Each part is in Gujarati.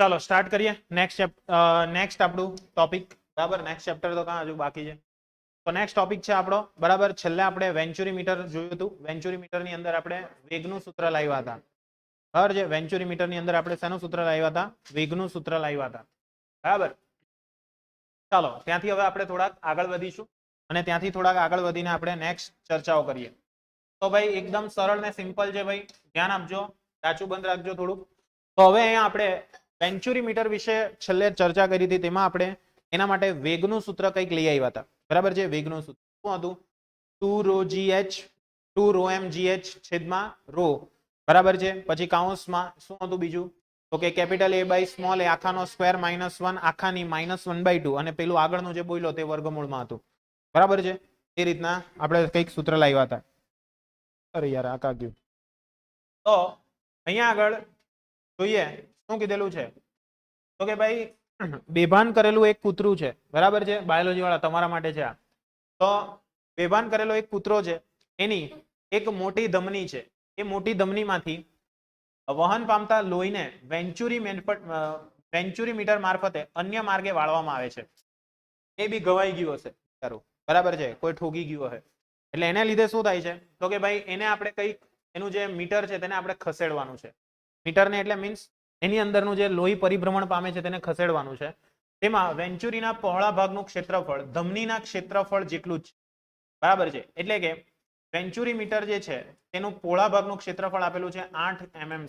ચાલો સ્ટાર્ટ કરીએ નેક્સ્ટ આપણું ટોપિક બરાબર. નેક્સ્ટ ચેપ્ટર તો કાં હજુ બાકી છે. તો નેક્સ્ટ ટોપિક છે આપણો બરાબર. છેલ્લે આપણે વેન્ચુરી મીટર જોયું હતું. વેન્ચુરી મીટરની અંદર આપણે વેગનું સૂત્ર લાવ્યા હતા બરાબર છે. વેન્ચુરી મીટરની અંદર આપણે શેનું સૂત્ર લાવ્યા હતા? વેગનું સૂત્ર લાવ્યા હતા બરાબર. ચાલો ત્યાંથી હવે આપણે થોડાક આગળ વધીશું અને ત્યાંથી થોડાક આગળ વધીને આપણે નેક્સ્ટ ચર્ચાઓ કરીએ. તો ભાઈ એકદમ સરળ ને સિમ્પલ છે ભાઈ, ધ્યાન આપજો, ડાચું બંધ રાખજો થોડુંક. તો હવે અહીંયા આપણે વેન્ચુરી મીટર વિશે છેલ્લે ચર્ચા કરી હતી, તેમાં આપણે એના માટે વેગનું સૂત્ર કંઈક લઈ આવ્યા હતા બરાબર છે. વેગનું સૂત્ર શું હતું? 2 rho GH 2 rho m GH છેદમાં રો બરાબર છે. પછી કાઉન્સમાં શું હતું બીજું? તો કે capital A by small a આખાનો સ્ક્વેર -1 આખાની -1/2 અને પેલું આગળનું જે બોલ્યો તે વર્ગમૂળમાં હતું બરાબર છે. એ રીતના આપણે કંઈક સૂત્ર લાવ્યા હતા. અરે યાર આ કા ગયું. તો અહીંયા આગળ જોઈએ શું કીધેલું છે. તો કે ભાઈ બેભાન કરેલું એક કૂતરું છે બરાબર છે. બાયોલોજી વાળા તમારા માટે છે આ. તો બેભાન કરેલો એક કૂતરો છે, એની એક મોટી ધમની છે. એ મોટી ધમનીમાંથી વહન પામતા લોહીને વેન્ચુરી મીટર મારફતે અન્ય માર્ગે વાળવામાં આવે છે. એ બી ગવાઈ ગયું હશે બરાબર છે, કોઈ ઠોકી ગયું હશે. એટલે એને લીધે શું થાય છે? તો કે ભાઈ એને આપણે કંઈક એનું જે મીટર છે તેને આપણે ખસેડવાનું છે. મીટરને એટલે મીન્સ એની અંદરનું જે લોહી પરિભ્રમણ પામે છે તેને ખસેડવાનું છે. તેમાં વેન્ચુરીના પહોળા ભાગનું ક્ષેત્રફળ ધમનીના ક્ષેત્રફળ જેટલું જ છે બરાબર છે. એટલે કે વેન્ચુરી મીટર જે છે તેનું પહોળા ભાગનું ક્ષેત્રફળ આપેલું છે 8 mm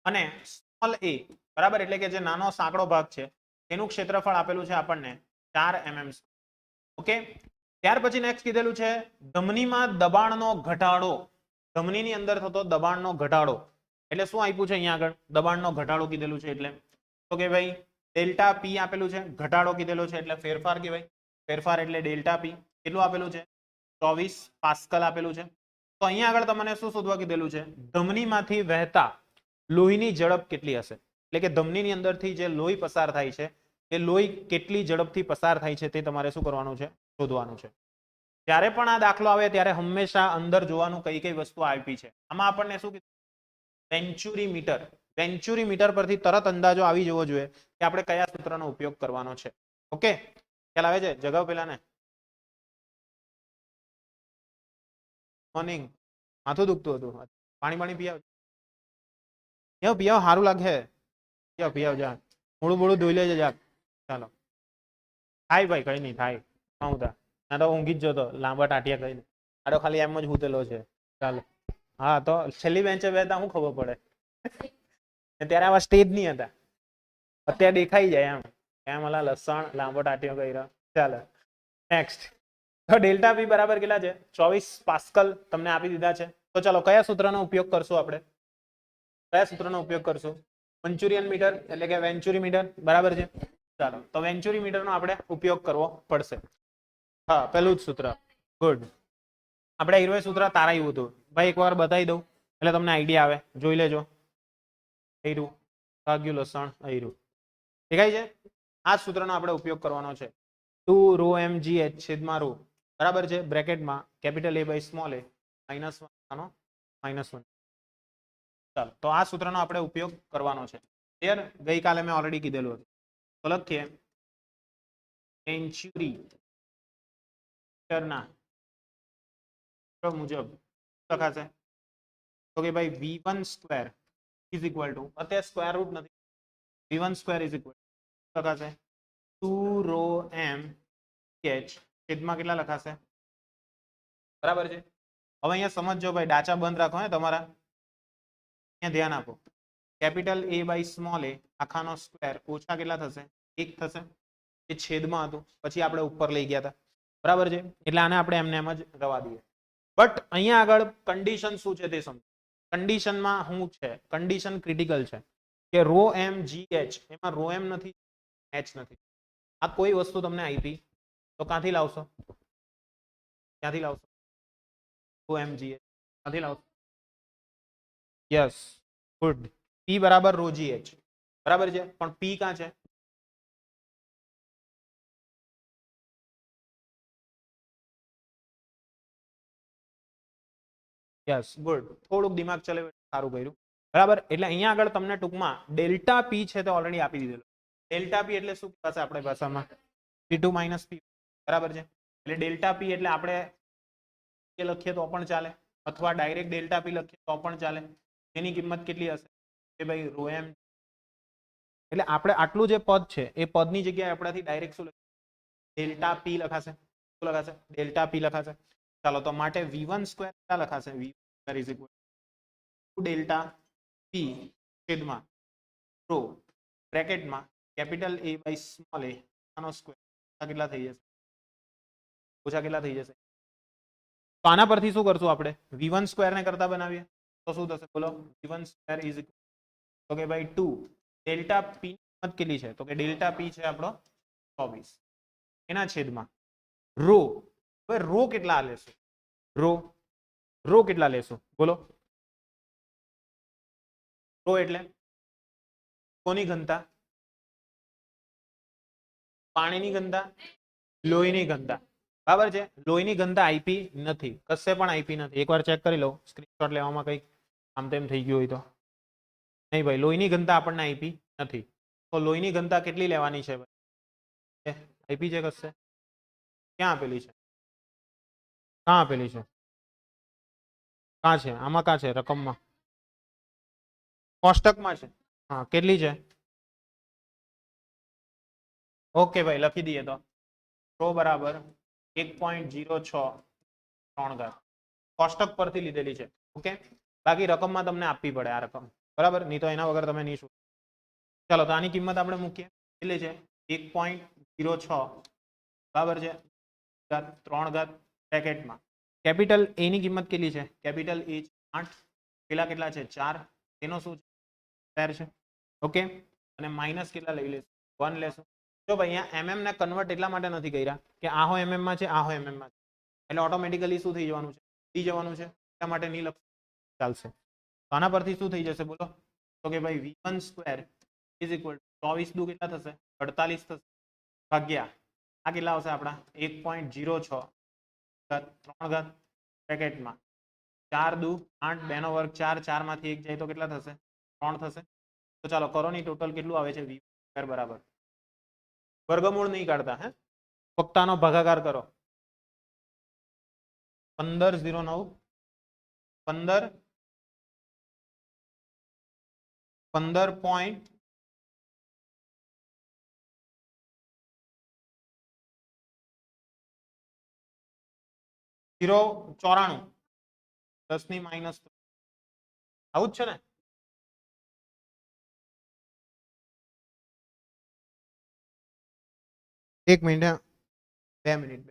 અને સ્મોલ a બરાબર એટલે કે જે નાનો સાંકડો ભાગ છે તેનું ક્ષેત્રફળ આપેલું છે આપણને 4 mm. ઓકે. ત્યાર પછી નેક્સ્ટ કીધેલું છે ધમનીમાં દબાણનો ઘટાડો. ધમનીની અંદર થતો દબાણનો ઘટાડો એટલે શું આપ્યું છે અહીંયા આગળ? દબાણનો ઘટાડો કીધેલું છે એટલે તો કે ભાઈ ડેલ્ટા પી આપેલું છે, ઘટાડો કીધેલો છે એટલે ફેરફાર કહેવાય. ફેરફાર એટલે ડેલ્ટા પી. કેટલું આપેલું છે? 24 પાસ્કલ આપેલું છે. તો અહીંયા આગળ તમને શું શોધવા કીધેલું છે? ધમનીમાંથી વહેતા લોહીની ઝડપ કેટલી હશે? એટલે કે ધમનીની અંદરથી જે લોહી પસાર થાય છે એ લોહી કેટલી ઝડપથી પસાર થાય છે તે તમારે શું કરવાનું છે? શોધવાનું છે. જ્યારે પણ આ દાખલો આવે ત્યારે હંમેશા અંદર જોવાનું કઈ કઈ વસ્તુ આપી છે. આમાં આપણને શું કીધું? વેન્ચુરી મીટર. વેન્ચુરી મીટર પરથી તરત અંદાજો આવી જવો જોઈએ કે આપણે કયા સૂત્રનો ઉપયોગ કરવાનો છે. ઓકે, ખ્યાલ આવે છે? જગાવ પેલા ને. મોર્નિંગ માથું દુખતું હતું, પાણી પીયાવ. પીયાવ સારું લાગે. પીયાવ જા, મોડું મોડું ધોઈ લેજે જા. ચાલો થાય ભાઈ, કઈ નહીં થાય. ના તો ઊંઘી જ જતો, લાંબા ટાટિયા કઈ નહીં. આ તો ખાલી એમ જ હૂતેલો છે. ચાલો હા, તો છેલ્લી બેન્ચે બેસતા શું ખબર પડે? ત્યારે આવા સ્ટેજ નહીં હતા, અત્યારે દેખાઈ જાય એમ. એમ અલા લસણ લાંબો ટાટિયો કર્યો. ચાલો નેક્સ્ટ. તો ડેલ્ટા પી બરાબર કેટલા છે? 24 પાસ્કલ તમને આપી દીધા છે. તો ચાલો કયા સૂત્રનો ઉપયોગ કરશું આપણે? કયા સૂત્રનો ઉપયોગ કરશું? મંચુરિયન મીટર એટલે કે વેન્ચુરી મીટર બરાબર છે. ચાલો તો વેન્ચુરી મીટરનો આપણે ઉપયોગ કરવો પડશે. હા, પેલું જ સૂત્ર. ગુડ. આપણે હીરોએ સૂત્ર તારાયું હતું ભાઈ, એકવાર બતાવી દઉં એટલે તમને આઈડિયા આવે. જોઈ લેજો. હીરું ભાગ્યું લસણ હીરું દેખાય છે. આ સૂત્રનો આપણે ઉપયોગ કરવાનો છે. 2 રો m GH છેદમાં રો બરાબર છે. બ્રેકેટમાં capital A by small a -1 ચાલો તો આ સૂત્રનો આપણે ઉપયોગ કરવાનો છે. ક્લિયર? ગઈકાલે મેં ઓલરેડી કીધેલું હતું. તો લખીએ વેન્ચુરી મીટરના મુજબ લખાશે તો કે ભાઈ v1 square is equal two, અત્યારે સ્ક્વેર રૂટ નથી, v1 સ્ક્વેર ઇઝ ઇક્વલ લખાશે 2 રો m h છેદમાં કેટલા લખાશે? બરાબર છે. હવે અહીંયા સમજજો ભાઈ, ડાચા બંધ રાખો હે તમારા. અહીંયા ધ્યાન આપો. Capital A by small a આખાનો સ્ક્વેર ઓછા કેટલા થશે? 1 થશે. એ છેદમાં હતું, પછી આપણે ઉપર લઈ ગયા હતા બરાબર છે. એટલે આને આપણે એમને એમ જ રવા દઈએ. બટ અહીંયા આગળ કન્ડિશન શું છે તે સમજો. કન્ડિશનમાં શું છે? કન્ડિશન ક્રિટિકલ છે કે રો m GH એમાં રો m નથી, h નથી. આ કોઈ વસ્તુ તમને આપી તો ક્યાંથી લાવશો? ક્યાંથી લાવશો? રો m GH ક્યાંથી લાવશો? Yes, good. p બરાબર રો GH બરાબર છે. પણ p ક્યાં છે? Yes, good. થોડુંક દિમાગ ચલાવ્યું, સારું કર્યું. બરાબર, એટલે અહીંયા આગળ તમને ટૂંકમાં ડેલ્ટા પી છે તે ઓલરેડી આપી દીધેલો. ડેલ્ટા પી એટલે શું થશે આપણી ભાષામાં? P2 માઇનસ P, બરાબર છે. એટલે ડેલ્ટા પી એટલે આપણે એ લખીએ તો પણ ચાલે, અથવા ડાયરેક્ટ ડેલ્ટા પી લખીએ તો પણ ચાલે. એની કિંમત કેટલી હશે? કે ભાઈ રો એમ. એટલે આપણે આટલું જે પદ છે એ પદની જગ્યાએ આપણાથી ડાયરેક્ટ શું લખીએ? ડેલ્ટા પી લખાશે. શું લખાશે? ડેલ્ટા પી લખાશે. ચાલો, તો માટે v1 સ્ક્વેર કેટલા લખાશે? v square is equal to delta P છેદમાં રો બ્રેકેટમાં capital A by small a આનો સ્ક્વેર કેટલા થઈ જશે? ઓછા કેટલા થઈ જશે? તો આના પરથી શું કરશું આપણે? v1 સ્ક્વેર ને કરતા બનાવીએ તો શું થશે બોલો? v1 સ્ક્વેર ઇઝ ઇક્વલ તો કે ભાઈ 2 ડેલ્ટા પી ની કિંમત કેટલી છે? તો કે ડેલ્ટા પી છે આપણો 24 એના છેદમાં રો. હવે રો કેટલા લેશું? રો કેટલા લેશું બોલો? રો એટલે કોની ઘનતા? પાણીની ઘનતા, લોહીની ઘનતા. બરાબર છે. લોહીની ઘનતા આઈપી નથી, કશે પણ આઈપી નથી. એકવાર ચેક કરી લો, સ્ક્રીનશોટ લેવામાં કંઈક આમ તેમ થઈ ગયું હોય તો. નહીં ભાઈ, લોહીની ઘનતા આપણને આઈપી નથી. તો લોહીની ઘનતા કેટલી લેવાની છે? આઈપી છે કશે? ક્યાં આપેલી છે? ક્યાં આપેલી છે? ક્યાં છે? આમાં ક્યાં છે? રકમમાં કોષ્ટકમાં છે. હા, કેટલી છે? ઓકે ભાઈ, લખી દઈએ તો રો બરાબર 1.06 કોષ્ટક પરથી લીધેલી છે. ઓકે, બાકી રકમમાં તમને આપવી પડે આ રકમ, બરાબર? નહીં તો એના વગર તમે નહીં શું. ચાલો, તો આની કિંમત આપણે મૂકીએ. કેટલી છે? 1.06 બરાબર છે 3 ઘાત બ્રેકેટમાં કેપિટલ A ની કિંમત કેટલી છે? કેપિટલ A 8, પેલા કેટલા છે? 4. એનો શું સ્ક્વેર છે? ઓકે, અને માઇનસ કેટલા લઈ લેશું? 1 લેશું. જો ભાઈ અહીંયા mm ને કન્વર્ટ એટલા માટે નથી કર્યા કે આહો mm માં છે, આહો mm માં છે, એટલે ઓટોમેટિકલી શું થઈ જવાનું છે? થઈ જવાનું છે. એટલા માટે નહીં લખશું, ચાલશે. તો આના પરથી શું થઈ જશે બોલો? તો કે ભાઈ v1 સ્ક્વેર ઇઝ ઇક્વલ 24 દુ કેટલા થશે? 48 થશે, ભાગ્યા આ કેટલા આવશે આપણા? 1.06 3 ઘાત બ્રેકેટમાં 4 દુ 8, 2 નો વર્ગ 4, 4 માંથી 1 જાય તો કેટલા થશે? 3 થશે. તો ચાલો કરો ની ટોટલ કેટલું આવે છે? v સ્ક્વેર બરાબર, વર્ગમૂળ નહીં કાઢતા, હે ફક્ત આનો ભાગાકાર કરો. 1509 15.094 10 ની માઇનસ આવું જ છે ને? એક મિનિટ, 2 મિનિટ.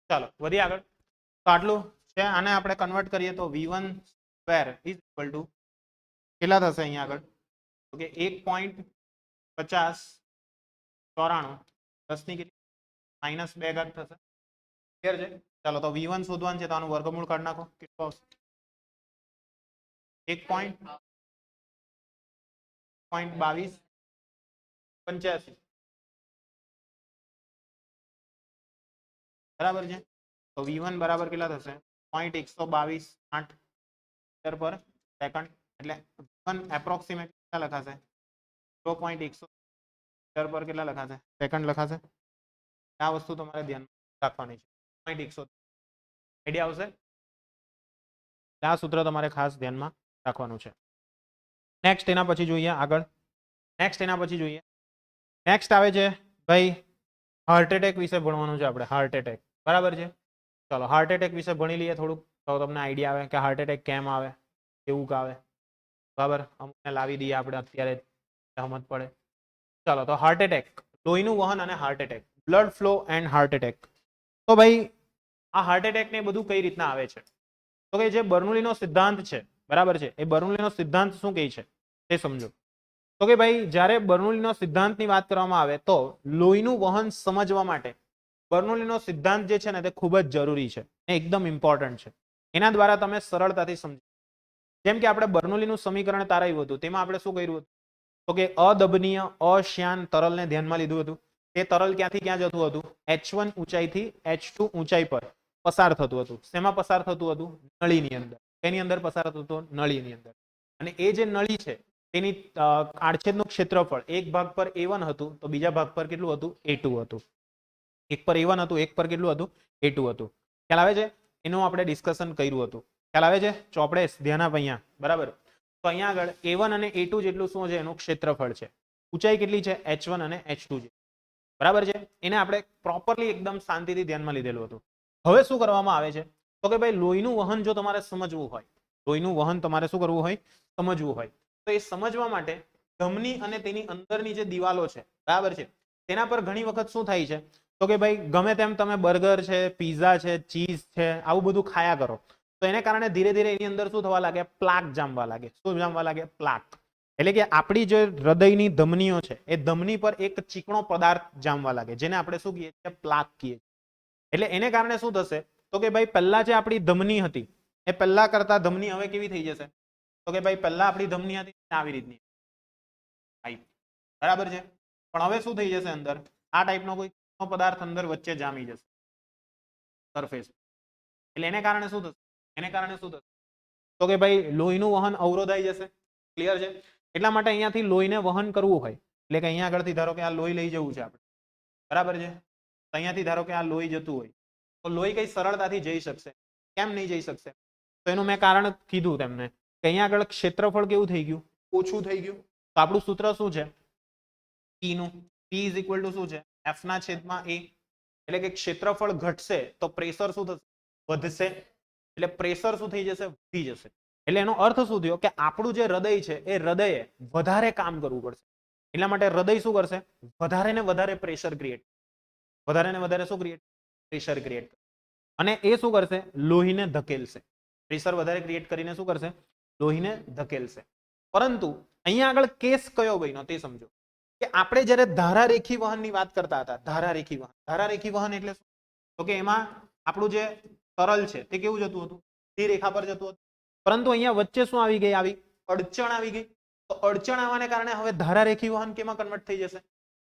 ચાલો વધીએ આગળ. તો આટલું છે. આને આપણે કન્વર્ટ કરીએ તો v1 square is equal two કેટલા થશે અહીંયા આગળ? તો કે 1.50 94 10 ની કેટલી? માઇનસ 2 ઘાત થશે. ક્લિયર છે? ચાલો, તો v1 શોધવાનું છે તો આનું વર્ગમૂળ કાઢી નાખો. કેટલું આવશે? 1.2285 બરાબર છે. તો v1 બરાબર કેટલા થશે? 0.1228 મીટર પર સેકન્ડ. એટલે v1 એપ્રોક્સિમેટ કેટલા લખાશે? 0.100 મીટર પર કેટલા લખાશે? સેકન્ડ લખાશે. આ વસ્તુ તમારે ધ્યાનમાં રાખવાની છે. 0.100 આઈડિયા આવશે? આ સૂત્ર તમારે ખાસ ધ્યાનમાં રાખવાનું છે. નેક્સ્ટ એના પછી જોઈએ આગળ. નેક્સ્ટ આવે છે ભાઈ હાર્ટ એટેક વિશે ભણવાનું છે આપણે. હાર્ટ એટેક, બરાબર છે. ચાલો, હાર્ટ એટેક વિશે ભણી લઈએ થોડુંક, તો તમને આઈડિયા આવે કે હાર્ટ એટેક કેમ આવે, કેવું આવે, બરાબર? અમુકને લાવી દઈએ આપણે અત્યારે, સમજ પડે. ચાલો, તો હાર્ટ એટેક લોહીનું વહન અને heart attack, blood flow and heart attack. તો ભાઈ આ હાર્ટ એટેક ને બધું કઈ રીતના આવે છે? તો કે જે બર્નોલીનો સિદ્ધાંત છે, બરાબર છે, એ બર્નોલીનો સિદ્ધાંત શું કહે છે તે સમજો. તો કે ભાઈ જ્યારે બર્નોલીનો સિદ્ધાંતની વાત કરવામાં આવે તો લોહીનું વહન સમજવા માટે બર્નોલીનો સિદ્ધાંત જે છે ને તે ખૂબ જ જરૂરી છે, એ એકદમ ઇમ્પોર્ટન્ટ છે. એના દ્વારા તમે સરળતાથી સમજી. જેમ કે આપણે બર્નોલીનું સમીકરણ તારાયું હતું, તેમાં આપણે શું કર્યું હતું? તો કે અદબનીય અશ્યાન તરલને ધ્યાનમાં લીધું હતું. તે તરલ ક્યાંથી ક્યાં જતું હતું? H1 ઊંચાઈથી H2 ઊંચાઈ પર પસાર થતું હતું. શેમાં પસાર થતું હતું? નળીની અંદર. તેની અંદર પસાર થતું હતું? નળીની અંદર. અને એ જે નળી છે તેની આડછેદનું ક્ષેત્રફળ એક ભાગ પર A1 હતું, તો બીજા ભાગ પર કેટલું હતું? A2 હતું. એક પર A1 હતું, એક પર કેટલું હતું? A2 હતું. ખ્યાલ આવે છે? એનું આપણે ડિસ્કશન કર્યું હતું. ખ્યાલ આવે છે? ચોપડે ધ્યાન આપ અહીંયા, બરાબર. તો અહીંયા આગળ A1 અને A2 જેટલું શું છે? એનું ક્ષેત્રફળ છે. ઊંચાઈ કેટલી છે? H1 અને H2 છે, બરાબર છે. એને આપણે પ્રોપરલી એકદમ શાંતિથી ધ્યાનમાં લીધેલું હતું. હવે શું કરવામાં આવે છે? તો કે ભાઈ લોહીનું વહન જો તમારે સમજવું હોય, લોહીનું વહન તમારે શું કરવું હોય? સમજવું હોય. તો એ સમજવા માટે ધમની અને તેની અંદરની જે દિવાલો છે, બરાબર છે, તેના પર ઘણી વખત શું થાય છે? તો કે ભાઈ ગમે તેમ તમે બર્ગર છે, પીઝા છે, ચીઝ છે, આવું બધું ખાયા કરો, તો એને કારણે ધીરે ધીરે એની અંદર શું થવા લાગે? પ્લાક જામવા લાગે. શું જામવા લાગે? પ્લાક. એટલે કે આપણી જે હૃદયની ધમનીઓ છે એ ધમની પર એક ચીકણો પદાર્થ જામવા લાગે, જેને આપણે શું કહીએ છીએ? પ્લાક કહીએ. એટલે એને કારણે શું થશે? તો કે ભાઈ પહેલા જે આપણી ધમની હતી એ પહેલા કરતા ધમની હવે કેવી થઈ જશે? તો કે ભાઈ પહેલા આપણી ધમની હતી આવી રીતની, બરાબર છે. પણ હવે શું થઈ જશે? અંદર આ ટાઈપનો કોઈ પદાર્થ અંદર વચ્ચે જામી જશે સરફેસ. એટલે એને કારણે શું થશે? એને કારણે શું થશે? તો કે ભાઈ લોહીનું વહન અવરોધાઈ જશે. ક્લિયર છે? એટલા માટે અહીંયાથી લોહીને વહન કરવું હોય, એટલે કે અહીંયા આગળથી ધારો કે આ લોહી લઈ જવું છે આપણે, બરાબર છે. અહીંયાથી ધારો કે આ લોહી જતું હોય, તો લોહી કઈ સરળતાથી જઈ શકશે? કેમ નહીં જઈ શકશે? તો એનું મેં કારણ કીધું તમને કે અહીંયા આગળ ક્ષેત્રફળ કેવું થઈ ગયું? ઓછું થઈ ગયું. તો આપણું સૂત્ર શું છે? P નું. P ઇઝ ઇક્વલ ટુ શું છે? F ના છેદમાં A. એટલે કે ક્ષેત્રફળ ઘટશે તો પ્રેશર શું થશે? વધશે. એટલે પ્રેશર શું થઈ જશે? વધી જશે. એટલે એનો અર્થ શું થયો? કે આપણું જે હૃદય છે એ હૃદયે વધારે કામ કરવું પડશે. એટલા માટે હૃદય શું કરશે? વધારે ને વધારે પ્રેશર ક્રિએટ, વધારે ને વધારે શું ક્રિએટ? Pressure create. અને એ શું કરશે? લોહીને ધકેલશે. પ્રેશર વધારે ક્રિએટ કરીને શું કરશે? લોહીને ધકેલશે. પરંતુ અહીંયા આગળ કેસ કયો બન્યો તે સમજો. કે આપણે જ્યારે ધારારેખી વહનની વાત કરતા હતા, ધારારેખી વહન. ધારારેખી વહન એટલે શું? તો કે એમાં આપણું જે તરલ છે તે કેવું જતું હતું? તે રેખા પર જતું હતું. પરંતુ અહીંયા વચ્ચે શું આવી ગઈ? આવી અડચણ આવી ગઈ. તો અડચણ આવવાને કારણે હવે ધારારેખી વહન કેમાં કન્વર્ટ થઈ જશે?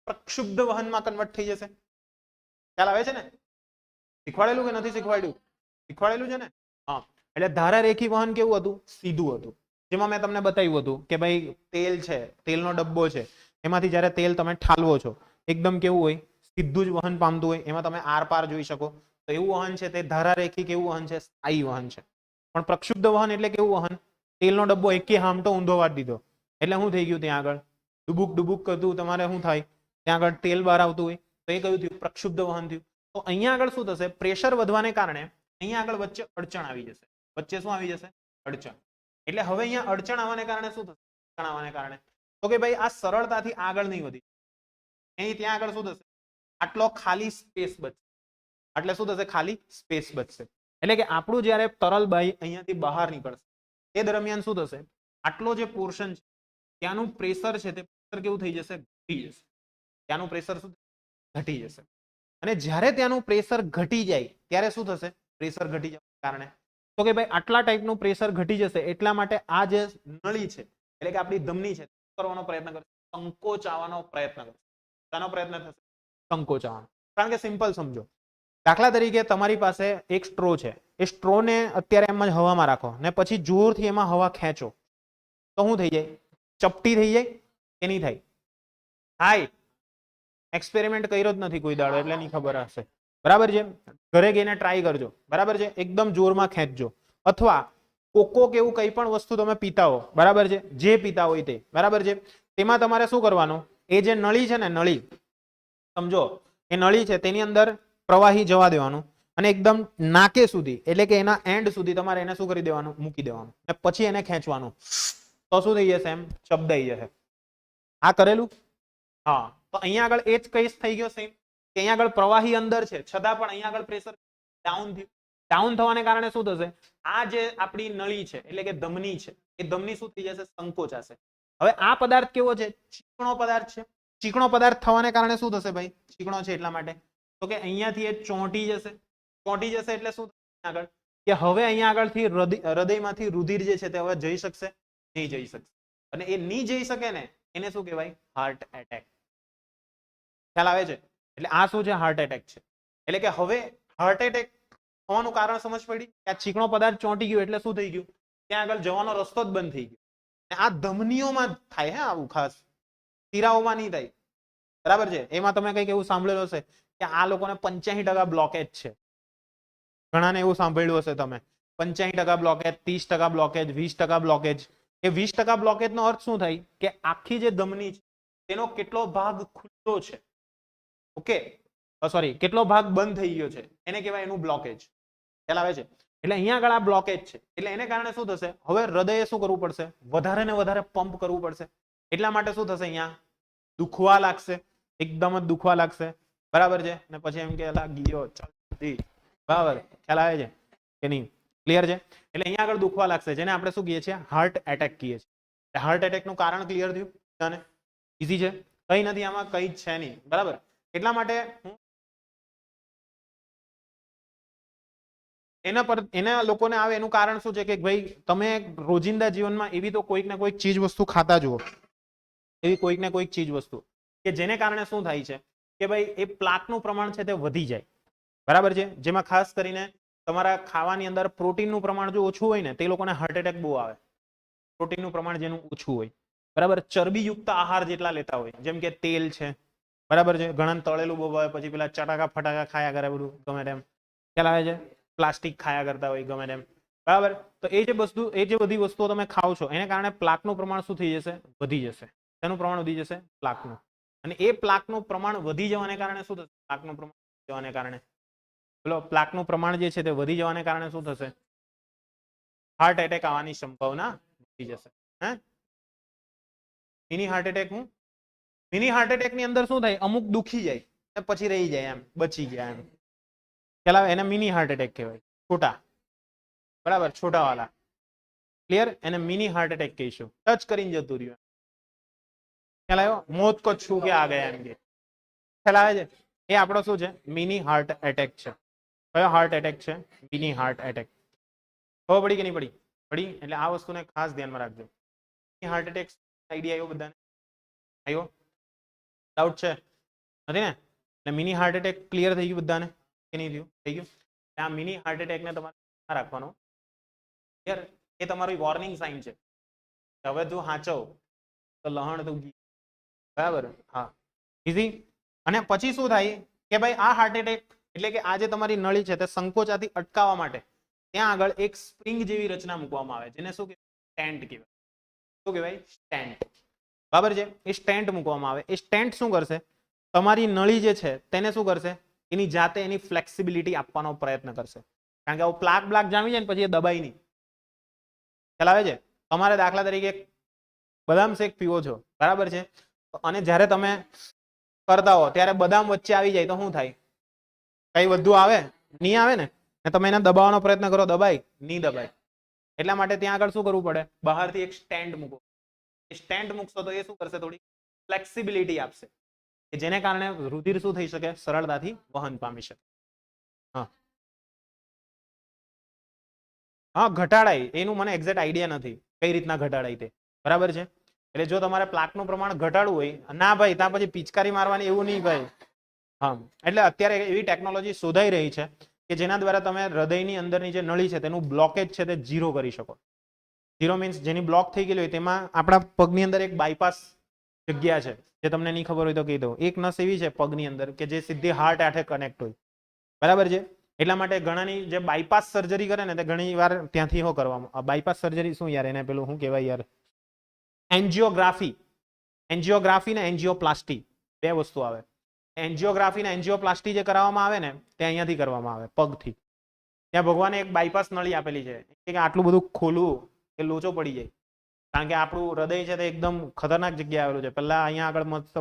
પ્રક્ષુબ્ધ વહનમાં કન્વર્ટ થઈ જશે. ખ્યાલ આવે છે ને? શીખવાડેલું કે નથી શીખવાડ્યું? શીખવાડેલું છે ને? હા. એટલે ધારારેખી વહન કેવું હતું? સીધું હતું. જેમાં મેં તમને બતાવ્યું હતું કે ભાઈ તેલ છે, તેલનો ડબ્બો છે, એમાંથી જ્યારે તેલ તમે ઠાલવો છો એકદમ કેવું હોય? સીધું જ વહન પામતું હોય. એમાં તમે આર પાર જોઈ શકો. તો એવું વહન છે તે ધારારેખી કેવું વહન છે? સ્થાયી વહન છે. પણ પ્રક્ષુબ્ધ વહન એટલે કેવું વહન? તેલનો ડબ્બો એકે હામટો ઊંધો વાળી દીધો એટલે શું થઈ ગયું? ત્યાં આગળ ડુબુક ડુબુક કરતું તમારે શું થાય? ત્યાં આગળ તેલ બહાર આવતું હોય, તો એ કયું થયું? પ્રક્ષુબ્ધ વહન થયું. તો અહીંયા આગળ શું થશે? પ્રેશર વધવાને કારણે અહીંયા આગળ વચ્ચે અડચણ આવી જશે. વચ્ચે શું આવી જશે? અડચણ. એટલે હવે અહીંયા અડચણ આવવાને કારણે શું થશે? અડચણ આવવાને કારણે તો કે ભાઈ આ સરળતાથી આગળ નહીં વધી. અહીં ત્યાં આગળ શું થશે? આટલો ખાલી સ્પેસ બચશે. એટલે શું થશે? ખાલી સ્પેસ બચશે. એટલે કે આપણું જ્યારે તરલ બાહ્ય અહીંયાથી બહાર નીકળશે તે દરમિયાન શું થશે? આટલો જે પોર્શન છે ત્યાંનું પ્રેશર છે તે પ્રેશર કેવું થઈ જશે? ઘટી જશે. ત્યાંનું પ્રેશર શું? ઘટી જશે. અને જ્યારે ત્યાંનું પ્રેશર ઘટી જાય ત્યારે શું થશે? પ્રેશર ઘટી જવાના કારણે તો કે ભાઈ આટલા ટાઈપનું પ્રેશર ઘટી જશે. એટલા માટે આ જે નળી છે એટલે કે આપણી ધમની છે કરવાનો પ્રયત્ન કરશે, સંકોચાવાનો પ્રયત્ન કરશે. શાનો પ્રયત્ન થશે? સંકોચાવાનો. કારણ કે સિમ્પલ સમજો. દાખલા તરીકે તમારી પાસે એક સ્ટ્રો છે. એ સ્ટ્રોને અત્યારે એમ જ હવામાં રાખો ને પછી જોરથી એમાં હવા ખેંચો તો શું થઈ જાય? ચપટી થઈ જાય કે નહીં થાય? હાય એક્સપેરિમેન્ટ કર્યો જ નથી કોઈ દાડો એટલે નહીં ખબર હશે, બરાબર છે. ઘરે ગઈને ટ્રાય કરજો, બરાબર છે. એકદમ જોરમાં ખેંચજો. અથવા કોકો કે એવું કંઈ પણ વસ્તુ તમે પીતા હો, બરાબર છે, જે પીતા હોય તે, બરાબર છે, તેમાં તમારે શું કરવાનું? એ જે નળી છે ને, નળી સમજો, એ નળી છે તેની અંદર પ્રવાહી જવા દેવાનું અને એકદમ નાકે સુધી એટલે કે એના એન્ડ સુધી તમારે એને શું કરી દેવાનું? મૂકી દેવાનું. અને પછી એને ખેંચવાનું. તો શું થઈ જશે? એમ શબ્દાઈ જશે. આ કરેલું? હા. તો અહીંયા આગળ એ જ કેસ થઈ ગયો સેમ કે અહીંયા આગળ પ્રવાહી અંદર છે છતાં પણ અહીંયા આગળ પ્રેશર ડાઉન થયું. ડાઉન થવાને કારણે શું થશે? આ જે આપણી નળી છે એટલે કે ધમની છે એ ધમની શું થઈ જશે? સંકોચાશે. હવે આ પદાર્થ કેવો છે? ચીકણો પદાર્થ છે. ચીકણો પદાર્થ થવાને કારણે શું થશે ભાઈ? ચીકણો છે એટલા માટે તો કે અહીંયાથી એ ચોંટી જશે. ચોંટી જશે એટલે શું થશે આગળ? કે હવે અહીંયા આગળથી હૃદયમાંથી રુધિર જે છે તે હવે જઈ શકશે? નહીં જઈ શકશે. અને એ નહીં જઈ શકે ને એને શું કહેવાય? Heart attack. ખ્યાલ આવે છે? એટલે આ શું છે? હાર્ટ એટેક છે. એટલે કે હવે હાર્ટ એટેક થવાનું કારણ સમજ પડી કે આ ચીકણો પદાર્થ ચોંટી ગયો એટલે શું થઈ ગયું? ત્યાં આગળ જવાનો રસ્તો જ બંધ થઈ ગયો. આ ધમનીઓમાં થાય હે આવું, ખાસ શિરાઓમાં નહીં થાય. બરાબર છે? એમાં તમે કંઈક એવું સાંભળેલું હશે કે આ લોકોને 85% બ્લોકેજ છે. ઘણાને એવું સાંભળ્યું હશે તમે 85% બ્લોકેજ, 30% બ્લોકેજ, 20% બ્લોકેજ. એ 20% બ્લોકેજ નો અર્થ શું થાય? કે આખી જે ધમની છે તેનો કેટલો ભાગ ખુલ્લો છે, ઓકે, સોરી, કેટલો ભાગ બંધ થઈ ગયો છે એને કહેવાય એનું બ્લોકેજ. ખ્યાલ આવે છે? એટલે અહીંયા આગળ આ બ્લોકેજ છે એટલે એને કારણે શું થશે? હવે હૃદયે શું કરવું પડશે? વધારે ને વધારે પંપ કરવું પડશે. એટલા માટે શું થશે? અહીંયા દુખવા લાગશે, એકદમ જ દુખવા લાગશે. બરાબર છે? ને પછી એમ કે ગયો ચાલતી. બરાબર? ખ્યાલ આવે છે કે નહીં? ક્લિયર છે? એટલે અહીંયા આગળ દુખવા લાગશે જેને આપણે શું કહીએ છીએ? હાર્ટ એટેક કહીએ છીએ. હાર્ટ એટેક નું કારણ ક્લિયર થયું? તને ઈઝી છે? કઈ નથી આમાં, કઈ જ છે નહીં. બરાબર? એટલા માટે એના લોકોને આવે એનું કારણ શું છે કે ભાઈ તમે રોજિંદા જીવનમાં એવી તો કોઈક ને કોઈક ચીજ વસ્તુ ખાતા જુઓ, એવી કોઈક ને કોઈક ચીજ વસ્તુ કે જેને કારણે શું થાય છે કે ભાઈ એ પ્લાકનું પ્રમાણ છે તે વધી જાય. બરાબર છે? જેમાં ખાસ કરીને તમારા ખાવાની અંદર પ્રોટીનનું પ્રમાણ જો ઓછું હોય ને તે લોકોને હાર્ટ એટેક બહુ આવે. પ્રોટીનનું પ્રમાણ જેનું ઓછું હોય. બરાબર? ચરબીયુક્ત આહાર જેટલા લેતા હોય, જેમ કે તેલ છે. બરાબર છે? ઘણા તળેલું બહુ આવે, પછી પેલા ચટાકા ફટાકા ખાયા કરે, બધું ગમે તેમ. ખ્યાલ આવે છે? પ્લાસ્ટિક ખાયા કરતા હોય ગમે તેમ. બરાબર? તો એ જે બધી વસ્તુઓ તમે ખાઓ છો એને કારણે પ્લાકનું પ્રમાણ શું થઈ જશે? વધી જશે. તેનું પ્રમાણ વધી જશે? પ્લાકનું. અને એ પ્લાકનું પ્રમાણ વધી જવાને કારણે શું થશે? પ્લાકનું પ્રમાણ વધી જવાને કારણે બોલો, પ્લાકનું પ્રમાણ જે છે તે વધી જવાને કારણે શું થશે? હાર્ટ એટેક આવવાની સંભાવના વધી જશે. હે? મિની હાર્ટ એટેક હું મિની હાર્ટ એટેક ની અંદર શું થાય? અમુક દુખી જાય પછી રહી જાય, એમ બચી ગયા એમ. ખ્યાલ આવે? એને મિની હાર્ટ એટેક કહેવાય. છોટા. બરાબર? છોટા વાળા. ક્લિયર? એને મિની હાર્ટ એટેક કહીશું. ટચ કરીને જતું રહ્યું. ખ્યાલ આવ્યો? મોત કો છૂ કે આ ગયા એમ કે. ખ્યાલ આવે છે? એ આપણો શું છે? મિની હાર્ટ એટેક છે. કયો હાર્ટ એટેક છે? Mini heart attack. ખબર પડી કે નહીં પડી? પડી? એટલે આ વસ્તુને ખાસ ધ્યાનમાં રાખજો. મિની હાર્ટ એટેક આઈડિયા આવ્યો બધાને? આવ્યો? ડાઉટ છે? નથી ને? એટલે મિની હાર્ટ એટેક ક્લિયર થઈ ગયું બધાને કે નહીં થયું? થઈ ગયું? આ મિની હાર્ટ એટેક ને તમારે રાખવાનો. ક્લિયર? એ તમારું વોર્નિંગ સાઇન છે. હવે તું હાચવ તો લહણ તું ગી. બરાબર? હા, ઈઝી. અને પછી શું થાય કે ભાઈ આ હાર્ટ એટેક એટલે કે આ જે તમારી નળી છે તે સંકોચાથી અટકાવવા માટે ત્યાં આગળ એક સ્પ્રિંગ જેવી રચના મૂકવામાં આવે જેને શું કહેવાય? સ્ટેન્ટ કહેવાય. શું કહેવાય? સ્ટેન્ટ. બરાબર છે? એ સ્ટેન્ટ મૂકવામાં આવે. એ સ્ટેન્ટ શું કરશે? તમારી નળી જે છે તેને શું કરશે? એની જાતે એની ફ્લેક્સિબિલિટી આપવાનો પ્રયત્ન કરશે. કારણ કે આવું પ્લાક બ્લાક જામી જાય ને પછી એ દબાઈ નહીં. ખ્યાલ આવે છે? તમારે દાખલા તરીકે બદામ શેક પીવો છો, બરાબર છે? અને જ્યારે તમે કરતા હો ત્યારે બદામ વચ્ચે આવી જાય તો શું થાય? કઈ વધુ આવે? નહીં આવે ને? તમે એને દબાવવાનો પ્રયત્ન કરો, દબાય? નહીં દબાય. એટલા માટે ત્યાં આગળ શું કરવું પડે? બહારથી એક સ્ટેન્ડ મૂકો. સ્ટેન્ડ મૂકશો તો એ શું કરશે? થોડી ફ્લેક્સિબિલિટી આપશે કે જેને કારણે રુધિર શું થઈ શકે? સરળતાથી વહન પામી શકે. હા હા, ઘટાડાય એનું મને એક્ઝેક્ટ આઈડિયા નથી કઈ રીતના ઘટાડાય તે. બરાબર છે? એટલે જો તમારે પ્લાકનું પ્રમાણ ઘટાડવું હોય, ના ભાઈ ત્યાં પછી પિચકારી મારવાની એવું નહીં ભાઈ. હા, એટલે અત્યારે એવી ટેકનોલોજી શોધાઈ રહી છે કે જેના દ્વારા તમે હૃદયની અંદરની જે નળી છે તેનું બ્લોકેજ છે તે ઝીરો કરી શકો. ઝીરો મીન્સ જેની બ્લોક થઈ ગયેલી હોય તેમાં આપણા પગની અંદર એક બાયપાસ જગ્યા છે જે તમને નહીં ખબર હોય તો કહી દઉં. એક નસ એવી છે પગની અંદર કે જે સીધી હાર્ટ આઠે કનેક્ટ હોય. બરાબર છે? એટલા માટે ઘણાની જે બાયપાસ સર્જરી કરે ને તે ઘણી વાર ત્યાંથી શું કરવામાં? બાયપાસ સર્જરી શું યાર એને પેલું શું કહેવાય યાર? એન્જિયોગ્રાફી. એન્જિયોગ્રાફી ને એન્જિયોપ્લાસ્ટી બે વસ્તુ આવે. એન્જિયોગ્રાફી ને એન્જિયોપ્લાસ્ટી જે કરાવવામાં આવે ને તે અહીંયાથી કરવામાં આવે, પગથી. ત્યાં ભગવાને એક બાયપાસ નળી આપેલી છે કે આટલું બધું ખોલવું એ લોચો પડી જાય. કારણ કે આપણું હૃદય છે તે એકદમ ખતરનાક જગ્યાએ આવેલું છે. પહેલા અહીંયા આગળ મસ્ત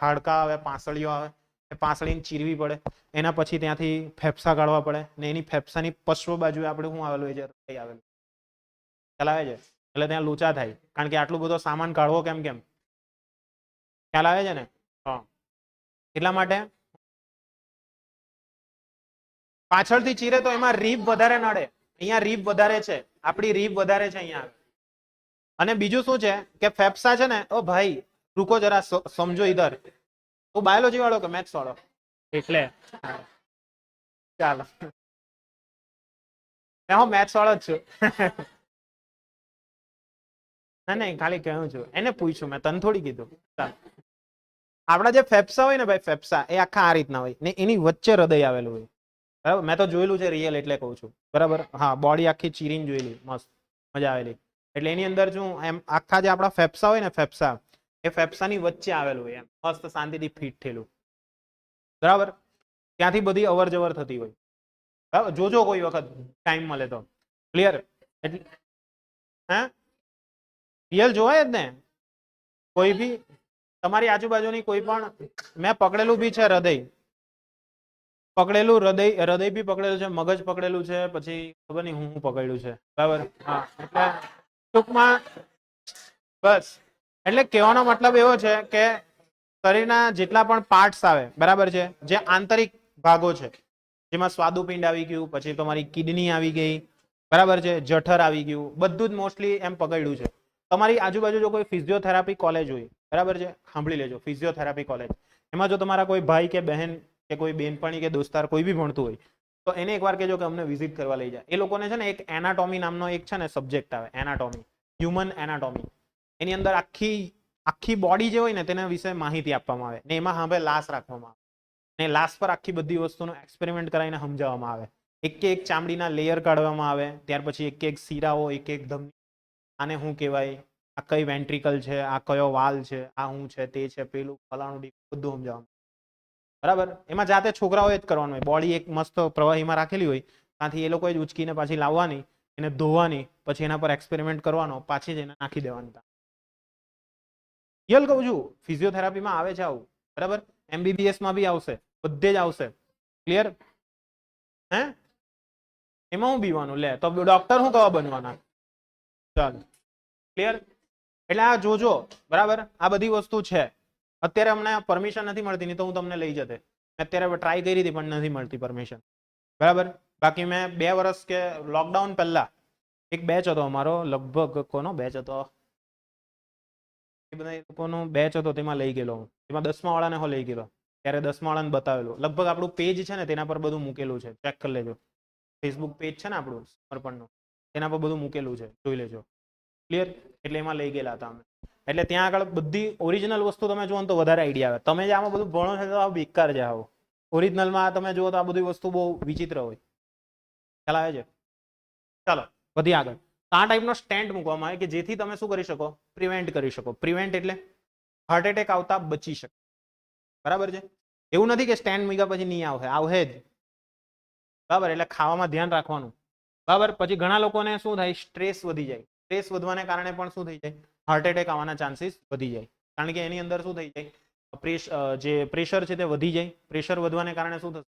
હાડકા આવે, પાંસળીઓ આવે, એ પાંસળીને ચીરવી પડે, એના પછી ત્યાંથી ફેફસા કાઢવા પડે, ને એની ફેફસાની પશ્વ બાજુએ આપણે શું આવેલું હોય છે, હૃદય આવેલું. ખ્યાલ આવે છે? એટલે ત્યાં લોચા થાય, કારણ કે આટલું બધો સામાન કાઢવો કેમ કેમ. ખ્યાલ આવે છે ને? હા, એટલા માટે પાછળથી ચીરે તો એમાં રીબ વધારે નડે. અહીંયા રીબ વધારે છે, આપણી રીબ વધારે છે અહીંયા. અને બીજું શું છે કે ફેફસા છે ને, ઓ ભાઈ રૂકો જરા, સમજો ઇધર. તું બાયોલોજી વાળો કે મેથ્સ વાળો? એટલે ચાલો, હું મેથ્સ વાળો જ છું. ના નહીં, ખાલી કહું છું, એને પૂછ્યું મેં, તને થોડી કીધું. આપણા જે ફેફસા હોય ને ભાઈ, ફેફસા એ આખા આ રીતના હોય ને એની વચ્ચે હૃદય આવેલું હોય. બરાબર, મેં તો જોયેલું છે રિયલ, એટલે કહું છું. બરાબર, હા, બોડી આખી ચીરીને જોયેલી, મસ્ત મજા આવેલી. એટલે એની અંદર શું એમ આખા જે આપણા ફેફસા હોય ને, ફેફસા એ ફેફસાની વચ્ચે આવેલું હોય, એમ મસ્ત શાંતિથી ફિટ થયેલું. બરાબર, ત્યાંથી બધી અવર જવર થતી હોય. બરાબર, જોજો કોઈ વખત ટાઈમ મળે તો. ક્લિયર? એટલે હે રિયલ જોવાય જ ને. કોઈ બી તમારી આજુબાજુની કોઈ પણ, મેં પકડેલું બી છે હૃદય, પકડેલું હૃદય બી પકડેલું છે, મગજ પકડેલું છે, પછી ખબર નહીં હું પકડેલું છે. બરાબર, હા. એટલે ટૂંકમાં બસ, એટલે કહેવાનો મતલબ એવો છે કે શરીરના જેટલા પણ પાર્ટ્સ આવે, બરાબર છે, જે આંતરિક ભાગો છે, જેમાં સ્વાદુપિંડ આવી ગયું, પછી તમારી કિડની આવી ગઈ, બરાબર છે, જઠર આવી ગયું, બધું જ મોસ્ટલી એમ પકડ્યું છે. તમારી આજુબાજુ જો કોઈ ફિઝિયોથેરાપી કોલેજ હોય, બરાબર છે, સાંભળી લેજો, ફિઝિયોથેરાપી કોલેજ, એમાં જો તમારા કોઈ ભાઈ કે બહેન કે કોઈ બેનપણી કે દોસ્તાર કોઈ બી ભણતું હોય, તો એને એકવાર કહેજો કે અમને વિઝિટ કરવા લઈ જાય. એ લોકોને છે ને એક એનાટોમી નામનો એક છે ને સબ્જેક્ટ આવે, એનાટોમી, હ્યુમન એનાટોમી. એની અંદર આખી બોડી જે હોય ને તેના વિશે માહિતી આપવામાં આવે, ને એમાં હવે લાશ રાખવામાં આવે, ને લાશ પર આખી બધી વસ્તુનો એક્સપેરિમેન્ટ કરાવીને સમજાવવામાં આવે. એક એક ચામડીના લેયર કાઢવામાં આવે, ત્યાર પછી એક એક શીરાઓ, એક ધમની, આને શું કહેવાય, આ કઈ વેન્ટ્રિકલ છે, આ કયો વાલ છે, આ શું છે, તે છે, પેલું ફલાણું, બધું સમજાવવાનું. બરાબર, એમાં જાતે છોકરાઓએ જ કરવાનું હોય. બોડી એક મસ્ત પ્રવાહીમાં રાખેલી હોય, ત્યાંથી એ લોકોએ જ ઉચકીને પાછી લાવવાની, એને ધોવાની, પછી એના પર એક્સપેરિમેન્ટ કરવાનો, પાછી જ એને નાખી દેવાની. રિયલ કહું છું, ફિઝિયોથેરાપીમાં આવે છે આવું. બરાબર, MBBS માં બી આવશે, બધે જ આવશે. ક્લિયર? હે એમાં હું બીવાનું લે, તો ડોક્ટર શું કવા બનવાના? ચાલ, ક્લિયર? એટલે આ જોજો, બરાબર, આ બધી વસ્તુ છે. અત્યારે અમને પરમિશન નથી મળતી, નહીં તો હું તમને લઈ જતે. અત્યારે ટ્રાય કરી હતી પણ નથી મળતી પરમિશન. બરાબર, બાકી મેં 2 વર્ષ કે લોકડાઉન પહેલા એક બેચ હતો અમારો, લગભગ કોનો બેચ હતો, એ બધા લોકોનો બેચ હતો, તેમાં લઈ ગયેલો હું. એમાં 10મા વાળાને હું લઈ ગયેલો, ત્યારે 10મા વાળાને બતાવેલું. લગભગ આપણું પેજ છે ને તેના પર બધું મૂકેલું છે, ચેક કરી લેજો. ફેસબુક પેજ છે ને આપણું સમર્પણનું, તેના પર બધું મૂકેલું છે, જોઈ લેજો. ક્લિયર? એટલે એમાં લઈ ગયેલા હતા અમે. એટલે ત્યાં આગળ બધી ઓરિજિનલ વસ્તુ તમે જુઓ તો વધારે આઈડિયા આવે. તમે જે આમાં બધું ભણો છો તો આ બેકાર છે. આવો ઓરિજિનલમાં તમે જુઓ તો આ બધી વસ્તુ બહુ વિચિત્ર હોય. ખ્યાલ આવે છે? ચાલો વધી આગળ. આ ટાઈપનો સ્ટેન્ટ મૂકવામાં આવે કે જેથી તમે શું કરી શકો, પ્રિવેન્ટ કરી શકો. પ્રિવેન્ટ એટલે હાર્ટ એટેક આવતા બચી શકે. બરાબર છે? એવું નથી કે સ્ટેન્ડ મૂક્યા પછી નહીં આવશે, આવશે જ. બરાબર, એટલે ખાવામાં ધ્યાન રાખવાનું. બરાબર, પછી ઘણા લોકોને શું થાય, સ્ટ્રેસ વધી જાય. સ્ટ્રેસ વધવાને કારણે પણ શું થઈ જાય, હાર્ટ એટેક આવવાના ચાન્સીસ વધી જાય. કારણ કે એની અંદર શું થઈ જાય, જે પ્રેશર છે તે વધી જાય. પ્રેશર વધવાને કારણે શું થશે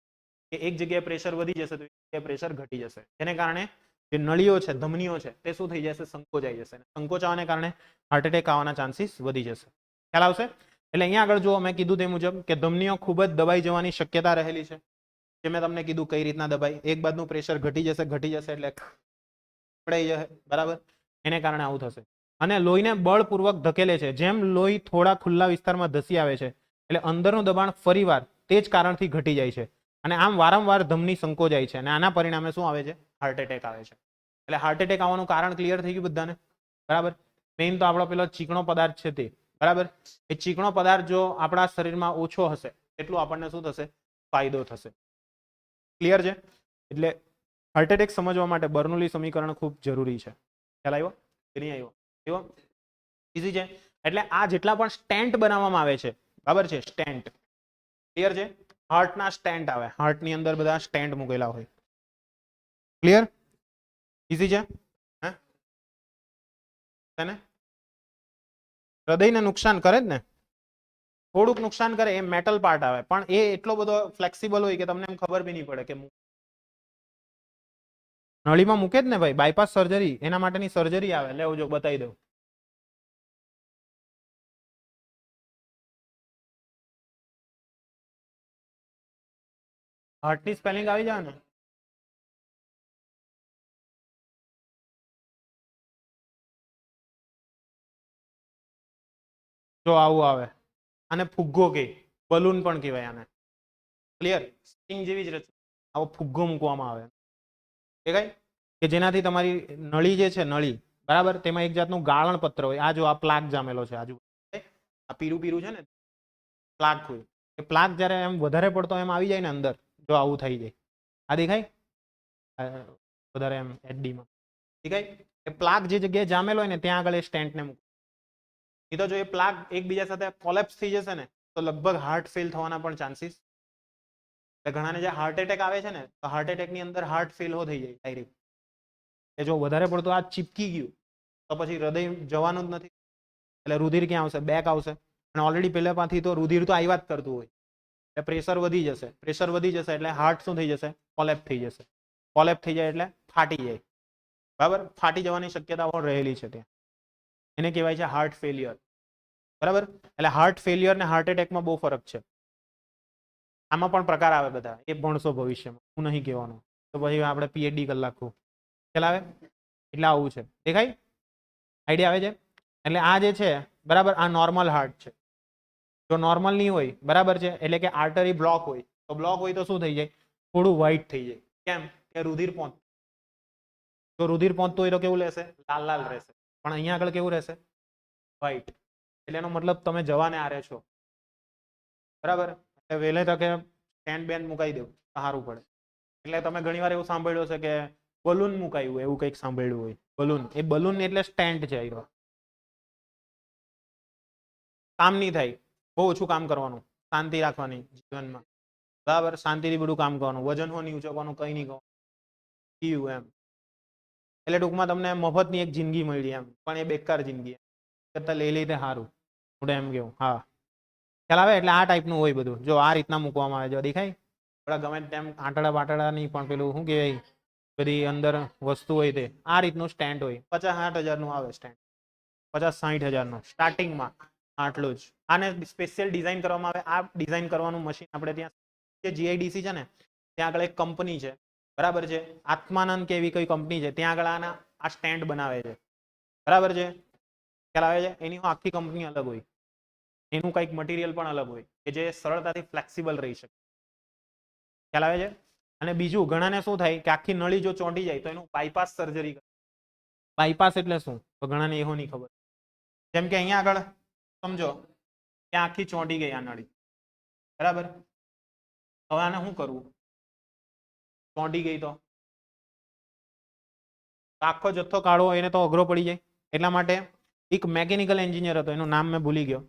કે એક જગ્યાએ પ્રેશર વધી જશે તો એક જગ્યાએ પ્રેશર ઘટી જશે. જેને કારણે જે નળીઓ છે, ધમનીઓ છે, તે શું થઈ જશે, સંકોચાઈ જશે. સંકોચાવાને કારણે હાર્ટ એટેક આવવાના ચાન્સીસ વધી જશે. ખ્યાલ આવશે? એટલે અહીંયા આગળ જો મેં કીધું તે મુજબ કે ધમનીઓ ખૂબ જ દબાઈ જવાની શક્યતા રહેલી છે. જે મેં તમને કીધું કઈ રીતના દબાઈ, એક બાજુનું પ્રેશર ઘટી જશે એટલે પડાઈ જશે. બરાબર, એને કારણે આવું થશે. અને લોહીને બળપૂર્વક ધકેલે છે. જેમ લોહી થોડા ખુલ્લા વિસ્તારમાં ધસી આવે છે એટલે અંદરનું દબાણ ફરીવાર તે જ કારણથી ઘટી જાય છે. અને આમ વારંવાર ધમની સંકોચાય છે અને આના પરિણામે શું આવે છે, હાર્ટ એટેક આવે છે. એટલે હાર્ટ એટેક આવવાનું કારણ ક્લિયર થઈ ગયું બધાને? બરાબર, મેઇન તો આપણો પેલો ચીકણો પદાર્થ છે તે. બરાબર, એ ચીકણો પદાર્થ જો આપણા શરીરમાં ઓછો હશે એટલું આપણને શું થશે, ફાયદો થશે. ક્લિયર છે? એટલે હાર્ટ એટેક સમજવા માટે બર્નોલી સમીકરણ ખૂબ જરૂરી છે. ખ્યાલ આવ્યો કે નહીં આવ્યો? ઈઝી છે. એટલે આ જેટલા પણ સ્ટેન્ટ બનાવવામાં આવે છે, બરાબર છે, સ્ટેન્ટ. ક્લિયર છે? હાર્ટના સ્ટેન્ટ આવે, હાર્ટની અંદર બધા સ્ટેન્ટ મૂકેલા હોય. ક્લિયર? ઈઝી છે? હે? હૃદયને નુકસાન કરે જ ને, થોડુંક નુકસાન કરે, એ મેટલ પાર્ટ આવે, પણ એ એટલો બધો ફ્લેક્સિબલ હોય કે તમને એમ ખબર બી નહીં પડે કે નળીમાં મૂકે જ ને ભાઈ. બાયપાસ સર્જરી એના માટેની સર્જરી આવે. લેવો જો બતાવી દઉં. હાર્ટની સ્પેલિંગ આવી જાય ને, જો આવું આવે. આને ફુગ્ગો કે બલૂન પણ કહેવાય આને. ક્લિયર? સ્ટિંગ જેવી જ રચના. આવો ફુગ્ગો મૂકવામાં આવે દેખાય કે જેનાથી તમારી નળી જે છે, નળી બરાબર, તેમાં એક જાતનું ગાળણ પત્ર હોય. આ જો આ પ્લાક જામેલો છે, આજુ આ પીરું પીરું છે ને, પ્લાક હોય. એ પ્લાક જ્યારે એમ વધારે પડતો એમ આવી જાય ને અંદર, જો આવું થઈ જાય, આ દેખાય વધારે એમ એડીમાં દેખાય. એ પ્લાક જે જગ્યાએ જામેલો હોય ને ત્યાં આગળ એ સ્ટેન્ટને મૂક. નહીં તો જો એ પ્લાક એકબીજા સાથે કોલેપ્સ થઈ જશે ને તો લગભગ હાર્ટ ફેલ થવાના પણ ચાન્સીસ. ઘણાને જે હાર્ટ એટેક આવે છે ને, તો હાર્ટ એટેક ની અંદર હાર્ટ ફેલ થઈ જાય ડાયરેક્ટ. એ જો વધારે પડતું આ ચીપકી ગયું તો પછી હૃદય જવાનું જ નથી. એટલે રુધિર ક્યાં આવશે? બેક આવશે. અને ઓલરેડી પહેલાથી તો રુધિર તો આવ્યા જ કરતું હોય, એટલે પ્રેશર વધી જશે. પ્રેશર વધી જશે એટલે હાર્ટ શું થઈ જશે? કોલેપ થઈ જશે. કોલેપ થઈ જાય એટલે ફાટી જાય. બરાબર? ફાટી જવાની શક્યતાઓ રહેલી છે ત્યાં. એને કહેવાય છે હાર્ટ ફેલિયર. બરાબર? એટલે હાર્ટ ફેલિયર ને હાર્ટ એટેકમાં બહુ ફરક છે. આમાં પણ પ્રકાર આવે બધા, એ ભણશો ભવિષ્યમાં, હું નહીં કહેવાનું. તો પછી આપણે પીએચડી કરી નાખવું. ખ્યાલ આવે? એટલે આવું છે. દેખાય? આઈડિયા આવે છે? એટલે આ જે છે બરાબર, આ નોર્મલ હાર્ટ છે. જો નોર્મલ નહીં હોય બરાબર છે, એટલે કે આર્ટરી બ્લોક હોય, તો બ્લોક હોય તો શું થઈ જાય? થોડું વ્હાઈટ થઈ જાય. કેમ? કે રુધિર પહોંચતું. જો રુધિર પહોંચતું હોય તો કેવું રહેશે? લાલ લાલ રહેશે. પણ અહીંયા આગળ કેવું રહેશે? વ્હાઈટ. એટલે એનો મતલબ તમે જવાને આરે છો. બરાબર? એટલે વહેલે તકે સ્ટેન્ડ બેન્ડ મુકાઈ દેવું સારું પડે. એટલે તમે ઘણીવાર એવું સાંભળ્યું છે કે બલૂન મુકાયું, એવું કંઈક સાંભળ્યું હોય. બલૂન, એ બલૂન એટલે સ્ટેન્ડ છે. કામ નહીં થાય, બહુ ઓછું કામ કરવાનું, શાંતિ રાખવાની જીવનમાં. બરાબર? શાંતિથી બધું કામ કરવાનું, વજન હો નહીં ઉચકવાનું, કઈ નહીં કહું એમ. એટલે ટૂંકમાં તમને મફતની એક જિંદગી મળી એમ, પણ એ બેકાર જિંદગી કરતા લઈ લઈ તે સારું. હું એમ કેવું. હા, ખ્યાલ આવે? એટલે આ ટાઈપનું હોય બધું. જો આ રીતના મૂકવામાં આવે. જો દેખાય? થોડા ગમે તેમ આંટડા બાટડા નહીં, પણ પેલું શું કહેવાય, બધી અંદર વસ્તુ હોય તે આ રીતનું સ્ટેન્ડ હોય. 50-60 હજારનું આવે સ્ટેન્ડ. 50-60 હજારનું સ્ટાર્ટિંગમાં આટલું જ. આને સ્પેશિયલ ડિઝાઇન કરવામાં આવે. આ ડિઝાઇન કરવાનું મશીન આપણે ત્યાં જે જીઆઈડીસી છે ને, ત્યાં આગળ એક કંપની છે. બરાબર છે? આત્માનંદ કે એવી કોઈ કંપની છે, ત્યાં આગળ આ સ્ટેન્ડ બનાવે છે. બરાબર છે? ખ્યાલ આવે છે? એની આખી કંપની અલગ હોય. એનું કંઈક મટીરિયલ પણ અલગ હોય કે જે સરળતાથી ફ્લેક્સિબલ રહી શકે. ખ્યાલ આવે છે? અને બીજું, ઘણાને શું થાય કે આખી નળી જો ચોંટી જાય તો એનું બાયપાસ સર્જરી કરે. બાયપાસ એટલે શું? તો ઘણાને એવું નહીં ખબર. જેમ કે અહીંયા આગળ સમજો કે આખી ચોંટી ગઈ આ નળી. બરાબર? હવે આને શું કરવું? ચોંટી ગઈ તો આખો જથ્થો કાઢવો એને તો અઘરો પડી જાય. એટલા માટે એક મેકેનિકલ એન્જિનિયર હતો, એનું નામ મેં ભૂલી ગયો.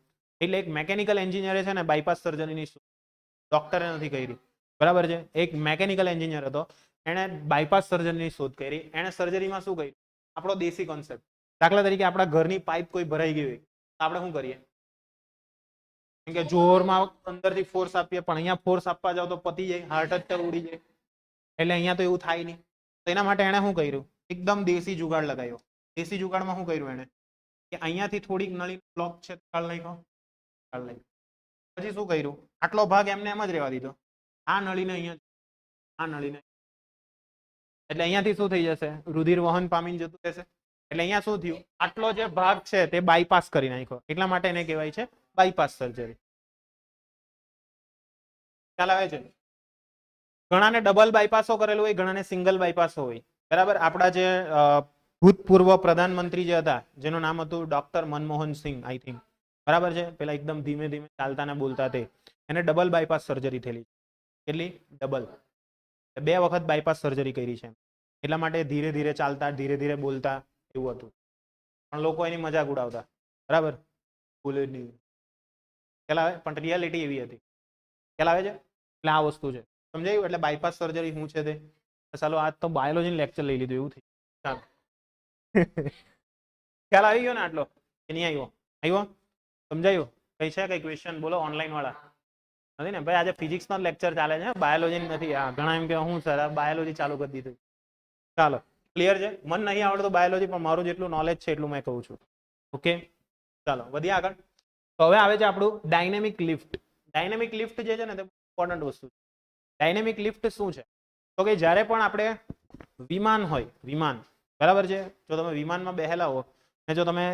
એટલે એક મેકેનિકલ એન્જિનિયરે છે ને બાયપાસ સર્જરીની ડોક્ટરે નથી કરી. બરાબર છે? એક મેકેનિકલ એન્જિનિયર હતો, એણે બાયપાસ સર્જરીની શોધ કરી. એણે સર્જરીમાં શું કર્યું? આપણો દેશી કોન્સેપ્ટ. દાખલા તરીકે આપણા ઘરની પાઇપ કોઈ ભરાઈ ગઈ હોય તો આપણે શું કરીએ? કેમ કે જોરમાં અંદરથી ફોર્સ આપીએ, પણ અહીંયા ફોર્સ આપવા જાવ તો પતી જાય, હાર્ટ જ ઉડી જાય. એટલે અહીંયા તો એવું થાય નહીં. તો એના માટે એણે શું કર્યું? એકદમ દેશી જુગાડ લગાવ્યો. દેશી જુગાડમાં શું કર્યું એણે? કે અહીંયાથી થોડીક નળી બ્લોક છે, કાઢી નાખ્યો. પછી શું કર્યું? આટલો ભાગ એમને એમ જ રહેવા દીધો. આ નળીને અહીંયા, આ નળીને, એટલે અહીંયાથી શું થઈ જશે? રુધિર વહન પામીને જતું રહેશે. એટલે અહીંયા શું થયું? આટલો જે ભાગ છે તે બાયપાસ કરી નાખ્યો. એટલા માટે એને કહેવાય છે બાયપાસ સર્જરી. ખ્યાલ આવે છે? ઘણાને ડબલ બાયપાસો કરેલું હોય, ઘણાને સિંગલ બાયપાસો હોય. બરાબર? આપણા જે ભૂતપૂર્વ પ્રધાનમંત્રી જે હતા, જેનું નામ હતું doctor Manmohan Singh, I think. બરાબર છે? પેલા એકદમ ધીમે ધીમે ચાલતા ને બોલતા તે, એને ડબલ બાયપાસ સર્જરી થયેલી. કેટલી? ડબલ. 2 વખત બાયપાસ સર્જરી કરી છે. એટલા માટે ધીરે ધીરે ચાલતા, ધીરે ધીરે બોલતા એવું હતું. પણ લોકો એની મજાક ઉડાવતા. બરાબર? બોલે નહીં. ખ્યાલ આવે? પણ રિયાલિટી એવી હતી. ખ્યાલ આવે છે? એટલે આ વસ્તુ છે. સમજાયું? એટલે બાયપાસ સર્જરી શું છે તે. ચાલો આજ તો બાયોલોજી લેક્ચર લઈ લીધું એવું થઈ. ખ્યાલ આવી ગયો ને આટલો? કે નહીં આવ્યો? આવ્યો? સમજાયું? કઈ છે કઈ ક્વેશ્ચન બોલો ઓનલાઈન વાળા? નથી ને ભાઈ? આજે ફિઝિક્સ નો લેક્ચર ચાલે છે, બાયોલોજી નથી. હા, ઘણા એમ કે હું સર બાયોલોજી ચાલુ કરી દીધું. ચાલો, ક્લિયર છે? મને નહીં આવડતું બાયોલોજી, પણ મારું જેટલું નોલેજ છે એટલું મેં કહું છું. ઓકે, ચાલો વધીએ આગળ. તો હવે આવે છે આપણું ડાયનેમિક લિફ્ટ. ડાયનેમિક લિફ્ટ જે છે ને તે ઇમ્પોર્ટન્ટ વસ્તુ છે. ડાયનેમિક લિફ્ટ શું છે? તો કે જ્યારે પણ આપણે વિમાન હોય, વિમાન, બરાબર છે, જો તમે વિમાનમાં બેહેલા હો ને જો તમે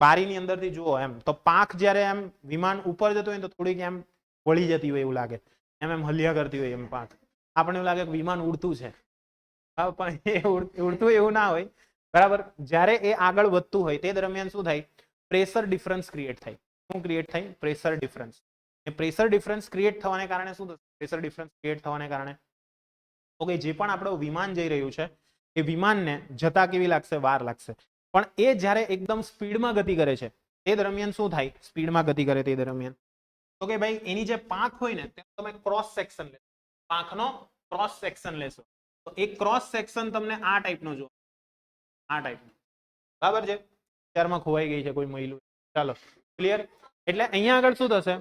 બારીની અંદરથી જુઓ એમ, તો પાંખ જ્યારે એમ વિમાન ઉપર જતું હોય તો થોડીક એમ વળી જતી હોય એવું લાગે, એમ હલ્યા કરતી હોય એમ પાંખ. આપણને એવું લાગે કે વિમાન ઉડતું છે. હા, પણ એ ઉડતું એવું ના હોય, બરાબર. જ્યારે એ આગળ વધતું હોય તે દરમિયાન શું થાય? પ્રેશર ડિફરન્સ ક્રિએટ થાય. શું ક્રિએટ થાય? Pressure difference. એ પ્રેશર ડિફરન્સ ક્રિએટ થવાને કારણે શું થશે? પ્રેશર ડિફરન્સ ક્રિએટ થવાને કારણે ઓકે, જે પણ આપણું વિમાન જઈ રહ્યું છે એ વિમાનને જતા કેવી લાગશે? વાર લાગશે. પણ એ જ્યારે એકદમ સ્પીડમાં ગતિ કરે છે તે દરમિયાન શું થાય? સ્પીડમાં ગતિ કરે તે દરમિયાન તો કે ભાઈ એની જે પાંખ હોય ને તેનો તમે ક્રોસ સેક્શન લેશો, પાંખનો ક્રોસ સેક્શન લેશો, તો એક ક્રોસ સેક્શન તમને આ ટાઈપનો જો, આ ટાઈપનો, બરાબર છે. અત્યારમાં ખોવાઈ ગઈ છે કોઈ મહિલું. ચાલો, ક્લિયર? એટલે અહીંયા આગળ શું થશે?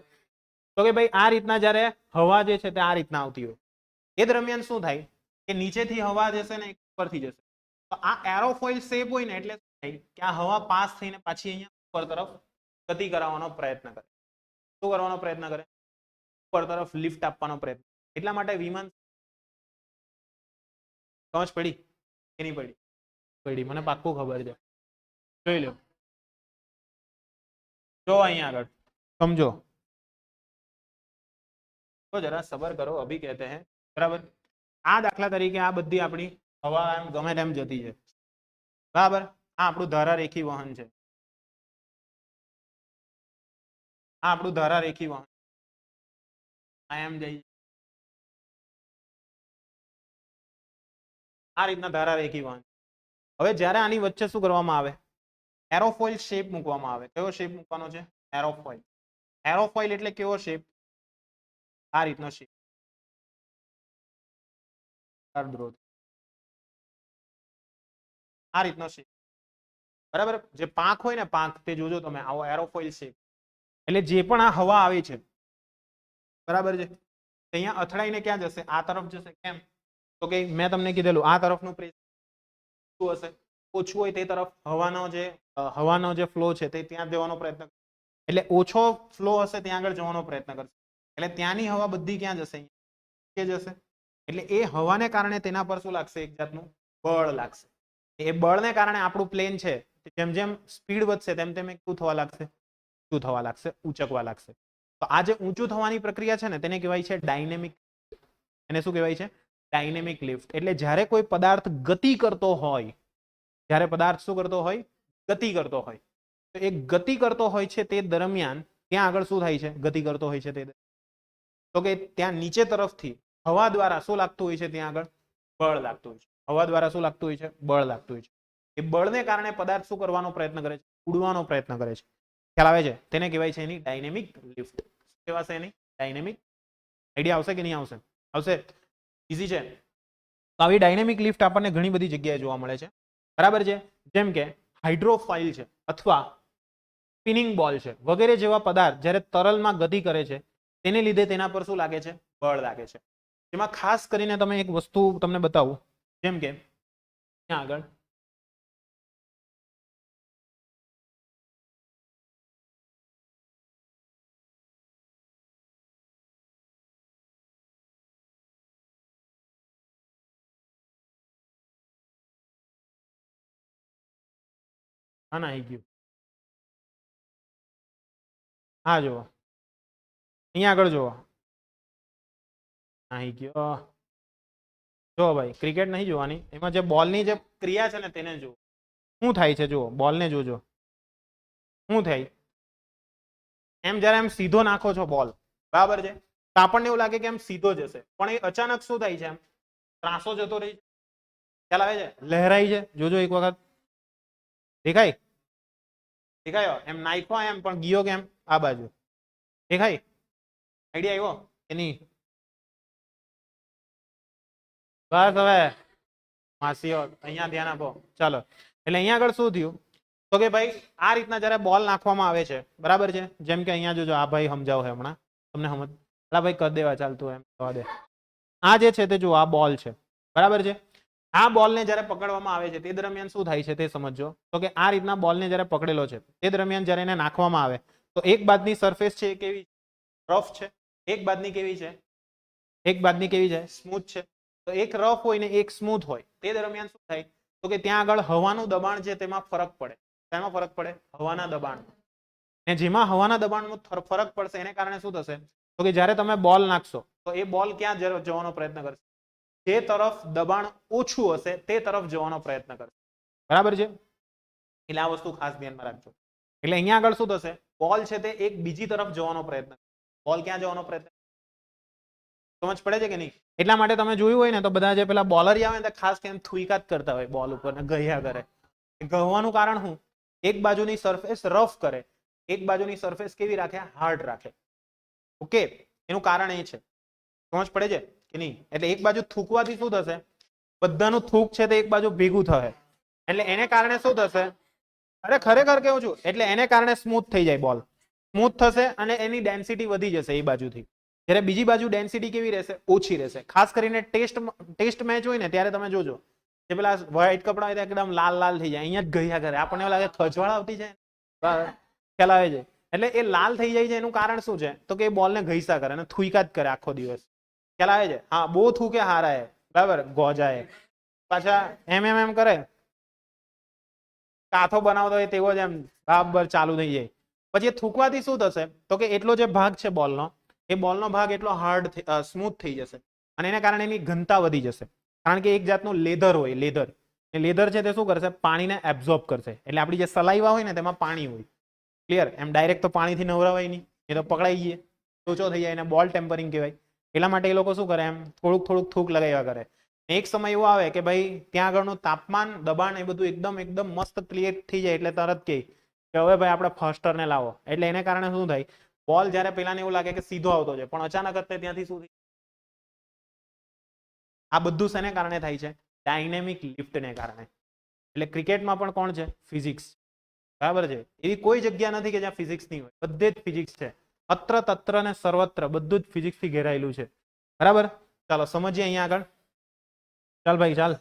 તો કે ભાઈ આ રીતના જ્યારે હવા જે છે તે આ રીતના આવતી હોય એ દરમિયાન શું થાય કે નીચેથી હવા જશે ને ઉપરથી જશે. તો આ એરોફોઇલ શેપ હોય ને એટલે શું થાય કે આ હવા પાસ થઈને પાછી અહીંયા ઉપર તરફ ગતિ કરાવવાનો પ્રયત્ન કરે. શું કરવાનો પ્રયત્ન કરે? ઉપર તરફ લિફ્ટ આપવાનો પ્રયત્ન. એટલા માટે વિમાન, સમજ પડી કે નહીં પડી? પડી, મને પાક્કું ખબર છે. જોઈ લો, જો અહીંયા આગળ સમજો તો જરા સબર કરો, અભી કહેતે હૈ, બરાબર. આ દાખલા તરીકે આ બધી આપણી હવા એમ ગમે તેમ જતી છે, બરાબર. આ આપણું ધારારેખી વહન છે, આ આપણું ધારારેખી વહન. આ એમ જઈ, આ રીતના ધારારેખી વહન. હવે જ્યારે આની વચ્ચે શું કરવામાં આવે? એરોફોઇલ શેપ મૂકવામાં આવે. કયો શેપ મૂકવાનો છે? એરોફોઇલ. એરોફોઇલ એટલે કેવો શેપ? આ રીતનો શેપ. આ રીતનો શેપ, બરાબર. જે પાંખ હોય ને પાંખ, તે જોજો તમે, આવો એરોફોઇલ શેપ. એટલે જે પણ આ હવા આવી છે, બરાબર છે, અહીંયા અથડાઈને ક્યાં જશે? આ તરફ જશે. કેમ? તો કે મેં તમને કીધેલું આ તરફનું પ્રેશર શું હશે? ઓછું હોય તે તરફ હવાનો જે ફ્લો છે તે ત્યાં જવાનો પ્રયત્ન કરશે. એટલે ઓછો ફ્લો હશે ત્યાં આગળ જવાનો પ્રયત્ન કરશે. એટલે ત્યાંની હવા બધી ક્યાં જશે? કે જશે. એટલે એ હવાને કારણે તેના પર શું લાગશે? એક જાતનું બળ લાગશે. એ બળને કારણે આપણું પ્લેન છે જેમ જેમ સ્પીડ વધશે તેમ તેમ શું થવા લાગશે? ઊંચું થવા લાગશે, ઊંચકવા લાગશે. તો આ જે ઊંચું થવાની પ્રક્રિયા છે ને તેને કહેવાય છે ડાયનેમિક. એને શું કહેવાય છે? Dynamic lift. એટલે જ્યારે કોઈ પદાર્થ ગતિ કરતો હોય, જ્યારે પદાર્થ શું કરતો હોય? ગતિ કરતો હોય, તો એ ગતિ કરતો હોય છે તે દરમિયાન ત્યાં આગળ શું થાય છે? ગતિ કરતો હોય છે તે, તો કે ત્યાં નીચે તરફથી હવા દ્વારા શું લાગતું હોય છે? ત્યાં આગળ બળ લાગતું હોય છે. હવા દ્વારા શું લાગતું હોય છે? બળ લાગતું હોય છે. એ બળને કારણે પદાર્થ શું કરવાનો પ્રયત્ન કરે છે? ઉડવાનો પ્રયત્ન કરે છે. ખ્યાલ આવે છે? તેને કહેવાય છે એની ડાયનેમિક લિફ્ટ. કહેવાશે એની ડાયનેમિક. આઈડિયા આવશે કે નહીં આવશે? આવશે? ઈઝી છે. તો આવી ડાયનેમિક લિફ્ટ આપણને ઘણી બધી જગ્યાએ જોવા મળે છે, બરાબર છે. જેમ કે હાઇડ્રોફાઇલ છે અથવા સ્પિનિંગ બોલ છે વગેરે જેવા પદાર્થ જ્યારે તરલમાં ગતિ કરે છે તેને લીધે તેના પર શું લાગે છે? બળ લાગે છે. એમાં ખાસ કરીને તમે એક વસ્તુ તમને બતાવું, જેમ કે ત્યાં આગળ આના આવી ગયું. હા, જુઓ અહીંયા આગળ જુઓ, આવી ગયો. જો ભાઈ, ક્રિકેટ નહીં જોવાની, એમાં જે બોલની જે ક્રિયા છે ને તેને જુઓ. શું થાય છે? જુઓ, બોલને જોજો. શું થાય? એમ જ્યારે એમ સીધો નાખો છો બોલ, બરાબર છે, તો આપણને એવું લાગે કે એમ સીધો જશે, પણ એ અચાનક શું થાય છે? એમ ત્રાસો જતો રહી. ખ્યાલ આવે છે? લહેરાઈ છે. જોજો એક વખત. દેખાય? દેખાયો? એમ નાખ્યો એમ, પણ ગયો કેમ? આ બાજુ. દેખાય? આઈડિયા આવ્યો કે નહીં? બસ હવે માસીઓ અહીંયા ધ્યાન આપો. ચાલો, એટલે અહીંયા આગળ શું થયું તો કે ભાઈ આ રીતના જ્યારે બોલ નાખવામાં આવે છે, બરાબર છે, જેમ કે અહીંયા જોજો આ ભાઈ સમજાવો છે હમણાં તમને સમજ, ભાઈ કરી દેવા ચાલતું એમ થવા દે. આ જે છે તે જો આ બોલ છે, બરાબર છે. આ બોલને જ્યારે પકડવામાં આવે છે તે દરમિયાન શું થાય છે તે સમજો. તો કે આ રીતના બોલને જ્યારે પકડેલો છે તે દરમિયાન જ્યારે એને નાખવામાં આવે તો એક બાજની સરફેસ છે એ કેવી રફ છે, એક બાજની કેવી છે, એક બાજની કેવી છે સ્મૂથ છે. તો એક રફ હોય ને એક સ્મૂથ હોય તે દરમિયાન શું થાય તો કે ત્યાં આગળ હવાનું દબાણ છે તેમાં ફરક પડે. શેમાં ફરક પડે? હવાના દબાણ. અને જેમાં હવાના દબાણમાં ફરક પડશે એને કારણે શું થશે તો કે જ્યારે તમે બોલ નાખશો તો એ બોલ ક્યાં જવાનો પ્રયત્ન કરશે? જે તરફ દબાણ ઓછું હશે તે તરફ જવાનો પ્રયત્ન કરશે, બરાબર છે. એટલે આ વસ્તુ ખાસ ધ્યાનમાં રાખજો. એટલે અહીંયા આગળ શું થશે? બોલ છે તે એક બીજી તરફ જવાનો પ્રયત્ન, બોલ ક્યાં જવાનો પ્રયત્ન, સમજ પડે છે કે નહીં? એટલા માટે તમે જોયું હોય ને તો બધા જે પેલા બોલર આવે ને ખાસ કેમ થુઈકા જ કરતા હોય બોલ ઉપર ને ગયા કરે. ગહવાનું કારણ શું? એક બાજુની સરફેસ રફ કરે, એક બાજુની સરફેસ કેવી રાખે? હાર્ડ રાખે. ઓકે, એનું કારણ એ છે. સમજ પડે છે કે નહીં? એટલે એક બાજુ થૂકવાથી શું થશે? બધાનું થૂક છે તે એક બાજુ ભેગું થશે, એટલે એને કારણે શું થશે? અરે ખરેખર કેવું છું, એટલે એને કારણે સ્મૂથ થઈ જાય બોલ, સ્મૂથ થશે અને એની ડેન્સિટી વધી જશે એ બાજુથી. જ્યારે બીજી બાજુ ડેન્સિટી કેવી રહેશે? ઓછી રહેશે. ખાસ કરીને ટેસ્ટ મેચ હોય ને ત્યારે તમે જોજો જે પેલા વ્હાઈટ કપડા હોય એકદમ લાલ લાલ થઈ જાય, અહીંયા જ ગયા કરે, આપણને એવું લાગે ખજવાળ આવતી જાય, ખ્યાલ આવે છે. એટલે એ લાલ થઈ જાય છે એનું કારણ શું છે તો કે એ બોલને ઘઈસા કરે અને થૂકા જ કરે આખો દિવસ, ખ્યાલ આવે છે? હા, બહુ થૂકે હારા એ, બરાબર, ગોજાએ પાછા એમ કરે, કાથો બનાવતો હોય તેવો જ એમ બરાબર ચાલુ થઈ જાય. પછી એ થૂકવાથી શું થશે તો કે એટલો જે ભાગ છે બોલનો, એ બોલનો ભાગ એટલો હાર્ડ સ્મૂથ થઈ જશે અને એને કારણે એની ઘનતા વધી જશે. કારણ કે એક જાતનું લેધર હોય, લેધર, એ લેધર છે તે શું કરશે? પાણીને એબ્ઝોર્બ કરશે. એટલે આપણી જે સલાઈવા હોય ને તેમાં પાણી હોય, ક્લિયર? એમ ડાયરેક્ટ તો પાણીથી નવરાવાય નહીં, એ તો પકડાઈ ગયે, લોચો થઈ જાય, એને બોલ ટેમ્પરિંગ કહેવાય. એટલા માટે એ લોકો શું કરે? એમ થોડુંક થૂક લગાવ્યા કરે. એક સમય એવો આવે કે ભાઈ ત્યાં આગળનું તાપમાન, દબાણ એ બધું એકદમ મસ્ત ક્લિયર થઈ જાય એટલે તરત કે હવે ભાઈ આપણે ફર્સ્ટરને લાવો. એટલે એને કારણે શું થાય? બોલ જ્યારે પેલાને એવું લાગે કે સીધો આવતો છે પણ અચાનક જ ત્યાંથી શું થાય? આ બધું શેને કારણે થાય છે? ડાયનેમિક લિફ્ટને કારણે. એટલે ક્રિકેટમાં પણ કોણ છે? ફિઝિક્સ, બરાબર છે. એવી કોઈ જગ્યા નથી કે જ્યાં ફિઝિક્સ નહીં હોય, બધે જ ફિઝિક્સ છે. અત્ર તત્ર ને સર્વત્ર બધું જ ફિઝિક્સ થી ઘેરાયેલું છે, બરાબર. ચાલો સમજીએ અહીંયા આગળ. ચાલ ભાઈ ચાલ,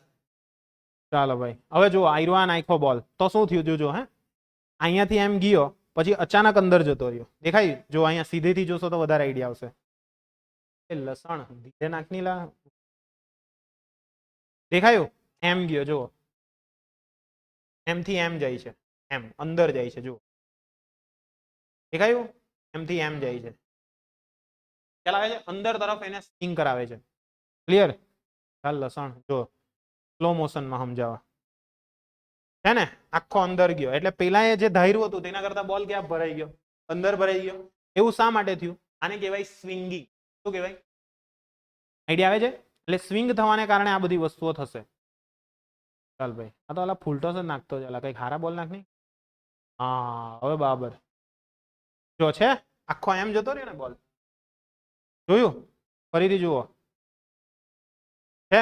ચાલો ભાઈ. હવે જો આયરવા નાખ્યો બોલ તો શું થયું જોજો. હે, અહીંયાથી એમ ગયો પછી અચાનક અંદર જતો રહ્યો, દેખાય? જો અહીંયા સીધેથી જોશો તો વધારે આઈડિયા આવશે. એ લસણ ધીરે નાખની લા, દેખાયું? એમ ગયો, જુઓ, એમથી એમ જાય છે, એમ અંદર જાય છે, જુઓ, દેખાયું? એમથી એમ જાય છે, ખ્યાલ આવે છે? અંદર તરફ એને સ્વિંગ કરાવે છે, ક્લિયર? ચાલ લસણ જો સ્લો મોશનમાં સમજાવવા છે ને, આખો અંદર ગયો એટલે પેલા એ જે ધાર્યું હતું તેના કરતા બોલ ક્યાં ભરાઈ ગયો? અંદર ભરાઈ ગયો. એવું શા માટે થયું? આને કહેવાય સ્વિંગિંગ. શું કહેવાય? આઈડિયા આવે છે? એટલે સ્વિંગ થવાને કારણે આ બધી વસ્તુઓ થશે. ચાલ ભાઈ, આ તો અલા ફૂલટોસ જ નાખતો છે, કઈ ખારા બોલ નાખ નહીં. હા, હવે બરાબર જો છે, આખો એમ જતો રહ્યો ને બોલ, જોયું? ફરીથી જુઓ, છે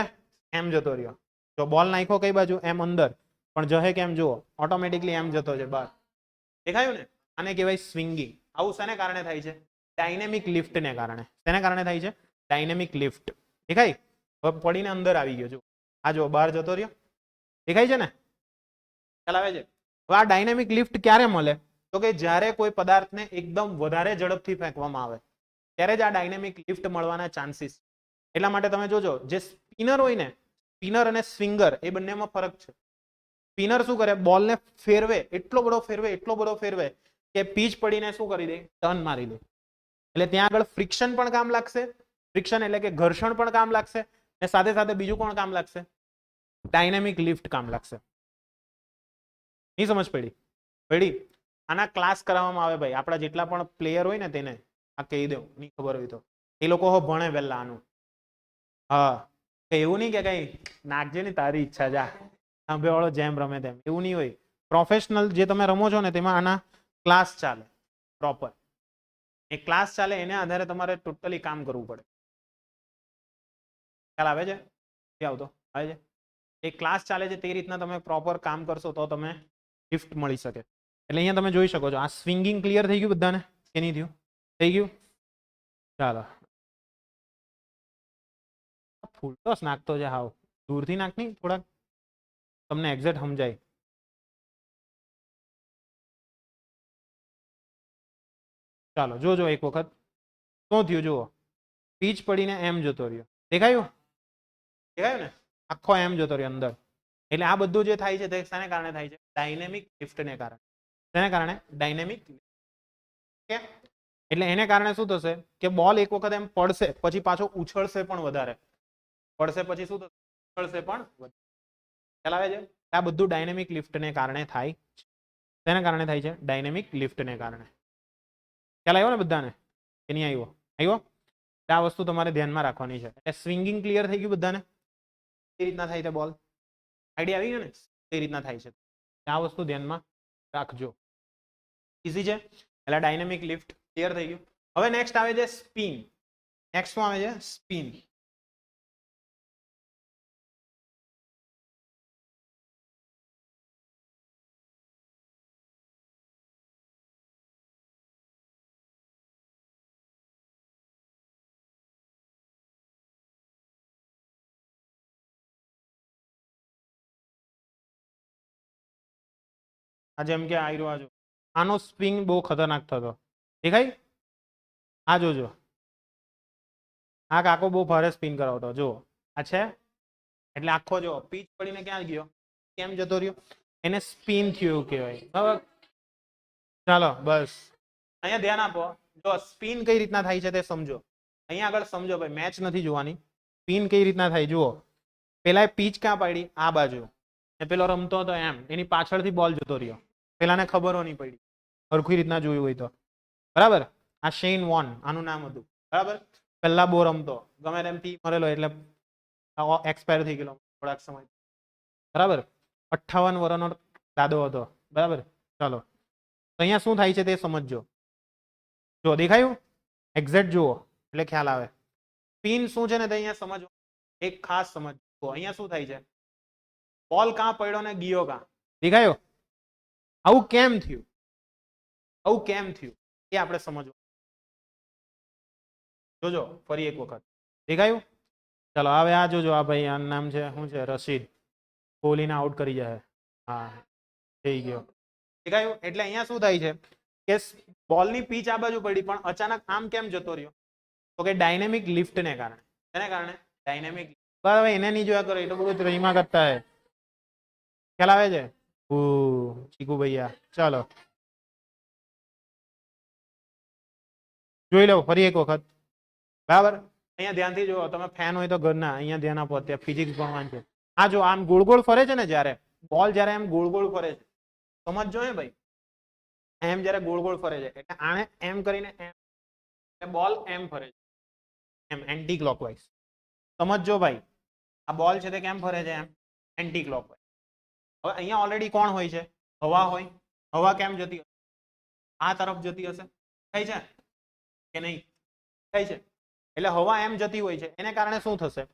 એમ જતો રહ્યો. જો બોલ નાખ્યો કઈ બાજુ? એમ અંદર, પણ જહે કેમ? જુઓ, ઓટોમેટિકલી એમ જતો છે બહાર, દેખાયું ને? આને કહેવાય સ્વિંગિંગ. આવું શેને કારણે થાય છે? ડાયનેમિક લિફ્ટને કારણે. શેને કારણે થાય છે? Dynamic lift. દેખાય? હવે પડીને અંદર આવી ગયો, જો આ જો બહાર જતો રહ્યો, દેખાય છે ને? ખ્યાલ આવે છે? હવે આ ડાયનેમિક લિફ્ટ ક્યારે મળે તો કે જ્યારે કોઈ પદાર્થને એકદમ વધારે ઝડપથી ફેંકવામાં આવે ત્યારે જ આ ડાયનેમિક લિફ્ટ મળવાના ચાન્સીસ. એટલા માટે તમે જોજો જે સ્પિનર હોય ને, સ્પિનર અને સ્વિંગર એ બંનેમાં ફરક છે. સ્પિનર શું કરે? બોલને ફેરવે, એટલો બધો ફેરવે કે પીચ પડીને શું કરી દે? ટર્ન મારી દે. એટલે ત્યાં આગળ ફ્રિક્શન પણ કામ લાગશે. ફ્રિક્શન એટલે કે ઘર્ષણ પણ કામ લાગશે અને સાથે સાથે બીજું કોણ કામ લાગશે? ડાયનેમિક લિફ્ટ કામ લાગશે. નહીં સમજ પડી? આના ક્લાસ કરાવવામાં આવે ભાઈ, આપણા જેટલા પણ પ્લેયર હોય ને તેને આ કહી દઉં, નહીં ખબર હોય તો એ લોકો ભણે પહેલા આનું. હા, એવું નહીં કે કઈ નાખજે ને તારી ઈચ્છા, જા સાંભે વાળો જેમ રમે તેમ, એવું નહીં હોય. પ્રોફેશનલ જે તમે રમો છો ને તેમાં આના ક્લાસ ચાલે પ્રોપર. એ ક્લાસ ચાલે એને આધારે તમારે ટોટલી કામ કરવું પડે. ખ્યાલ આવે છે? આવતો આવે છે? એ ક્લાસ ચાલે છે તે રીતના તમે પ્રોપર કામ કરશો તો તમે લિફ્ટ મળી શકે. એટલે અહીંયા તમે જોઈ શકો છો આ સ્વિંગિંગ ક્લિયર થઈ ગયું બધાને કે નહીં થયું? થઈ ગયું. ચાલો ફૂલ ટોસ નાખતો છે, હાવ દૂરથી નાખ નહીં, થોડાક તમને એક્ઝેક્ટ સમજાય. ચાલો જોજો એક વખત શું થયું જુઓ. પીચ પડીને એમ જતો રહ્યો, દેખાયું? દેખાયું ને? આખો એમ જતો રહ્યો અંદર. એટલે આ બધું જે થાય છે તે શાને કારણે થાય છે? ડાયનેમિક લિફ્ટને કારણે. તેને કારણે ડાયનેમિક. એટલે એને કારણે શું થશે કે બોલ એક વખત એમ પડશે પછી પાછો ઉછળશે પણ વધારે, પડશે પછી શું થશે? ઉછળશે પણ વધારે. ખ્યાલ આવે છે? આ બધું ડાયનેમિક લિફ્ટને કારણે થાય છે. તેના કારણે થાય છે ડાયનેમિક લિફ્ટને કારણે. ખ્યાલ આવ્યો ને બધાને કે નહીં આવ્યો? આવ્યો. આ વસ્તુ તમારે ધ્યાનમાં રાખવાની છે. એટલે સ્વિંગિંગ ક્લિયર થઈ ગયું બધાને? કઈ રીતના થાય છે બોલ? આઈડિયા આવી ગયો ને કઈ રીતના થાય છે? આ વસ્તુ ધ્યાનમાં રાખજો. ઈઝી છે. એટલે ડાયનેમિક લિફ્ટ ક્લિયર થઈ ગયું. હવે નેક્સ્ટ આવે છે સ્પિન. નેક્સ્ટ શું આવે છે? સ્પિન. આ જેમ કે આયરો આજો, આનો સ્વિંગ બહુ ખતરનાક થતો, દેખાય? આ જોજો, આ કાકો બહુ ભારે સ્પિન કરાવતો. જો આ છે એટલે આખો જો પીચ પડીને ક્યાં ગયો? કેમ જતો રહ્યો? એને સ્પિન થયું એવું કહેવાય. બરાબર? ચાલો બસ અહીંયા ધ્યાન આપો. જો સ્પિન કઈ રીતના થાય છે તે સમજો. અહીંયા આગળ સમજો ભાઈ, મેચ નથી જોવાની. સ્પિન કઈ રીતના થાય જુઓ. પેલા પીચ ક્યાં પાડી? આ બાજુ. પેલો રમતો હતો એમ, એની પાછળથી બોલ જતો રહ્યો, પેલાને ખબરો નહીં પડી, સરખી રીતના જોયું હોય તો. બરાબર? આ શેન વોન આનું નામ હતું. બરાબર? પહેલા બહુ રમતો, ગમે તેમથી મરેલો એટલે એક્સપાયર થઈ ગયેલો થોડાક સમય. બરાબર? 58 વર્ષનો દાદો હતો. બરાબર? ચાલો અહીંયા શું થાય છે તે સમજજો. જો દેખાયું? એક્ઝેક્ટ જુઓ એટલે ખ્યાલ આવે. સ્પિન શું છે ને તે અહીંયા સમજો, એક ખાસ સમજો. અહીંયા શું થાય છે? બોલ કાં પડ્યો ને ગયો કાં? દેખાયો? આવું કેમ થયું? આવું કેમ થયું એ આપણે સમજવું. જોજો ફરી એક વખત. દેખાયું? ચાલો હવે આ જોજો. આ ભાઈ આનું નામ છે શું છે? રશીદ. કોહલીને આઉટ કરી જાય. હા થઈ ગયો. દેખાયું? એટલે અહીંયા શું થાય છે કે બોલની પીચ આ બાજુ પડી પણ અચાનક આમ કેમ જતો રહ્યો? તો કે ડાયનેમિક લિફ્ટને કારણે. તેને કારણે ડાયનેમિક. બરાબર? એને નહીં જોયા કરો, એટલું બધું રહીમાં કરતા હે. ખ્યાલ આવે છે? ચીકુ ભૈયા ચાલો જોઈ લો ફરી એક વખત. બરાબર? અહીંયા ધ્યાનથી જુઓ. તમે ફેન હોય તો ઘરના અહીંયા ધ્યાન આપો. અત્યારે ફિઝિક્સ ભણવાનું છે. આ જો આમ ગોળ ગોળ ફરે છે ને, જ્યારે બોલ જ્યારે એમ ગોળ ગોળ ફરે છે, સમજજો હે ભાઈ. એમ જ્યારે ગોળ ગોળ ફરે છે એટલે આને એમ કરીને એમ બોલ એમ ફરે છે, એમ એન્ટી ક્લોકવાઇઝ. સમજજો ભાઈ. આ બોલ છે તે કેમ ફરે છે? એમ એન્ટી ક્લોકવાઇઝ. હવે અહીંયા ઓલરેડી કોણ હોય છે? હવા હોય. હવા કેમ જતી હશે? આ તરફ જતી હશે. થાય છે કે નહીં? થાય છે. એટલે હવા એમ જતી હોય છે, એને કારણે શું થશે?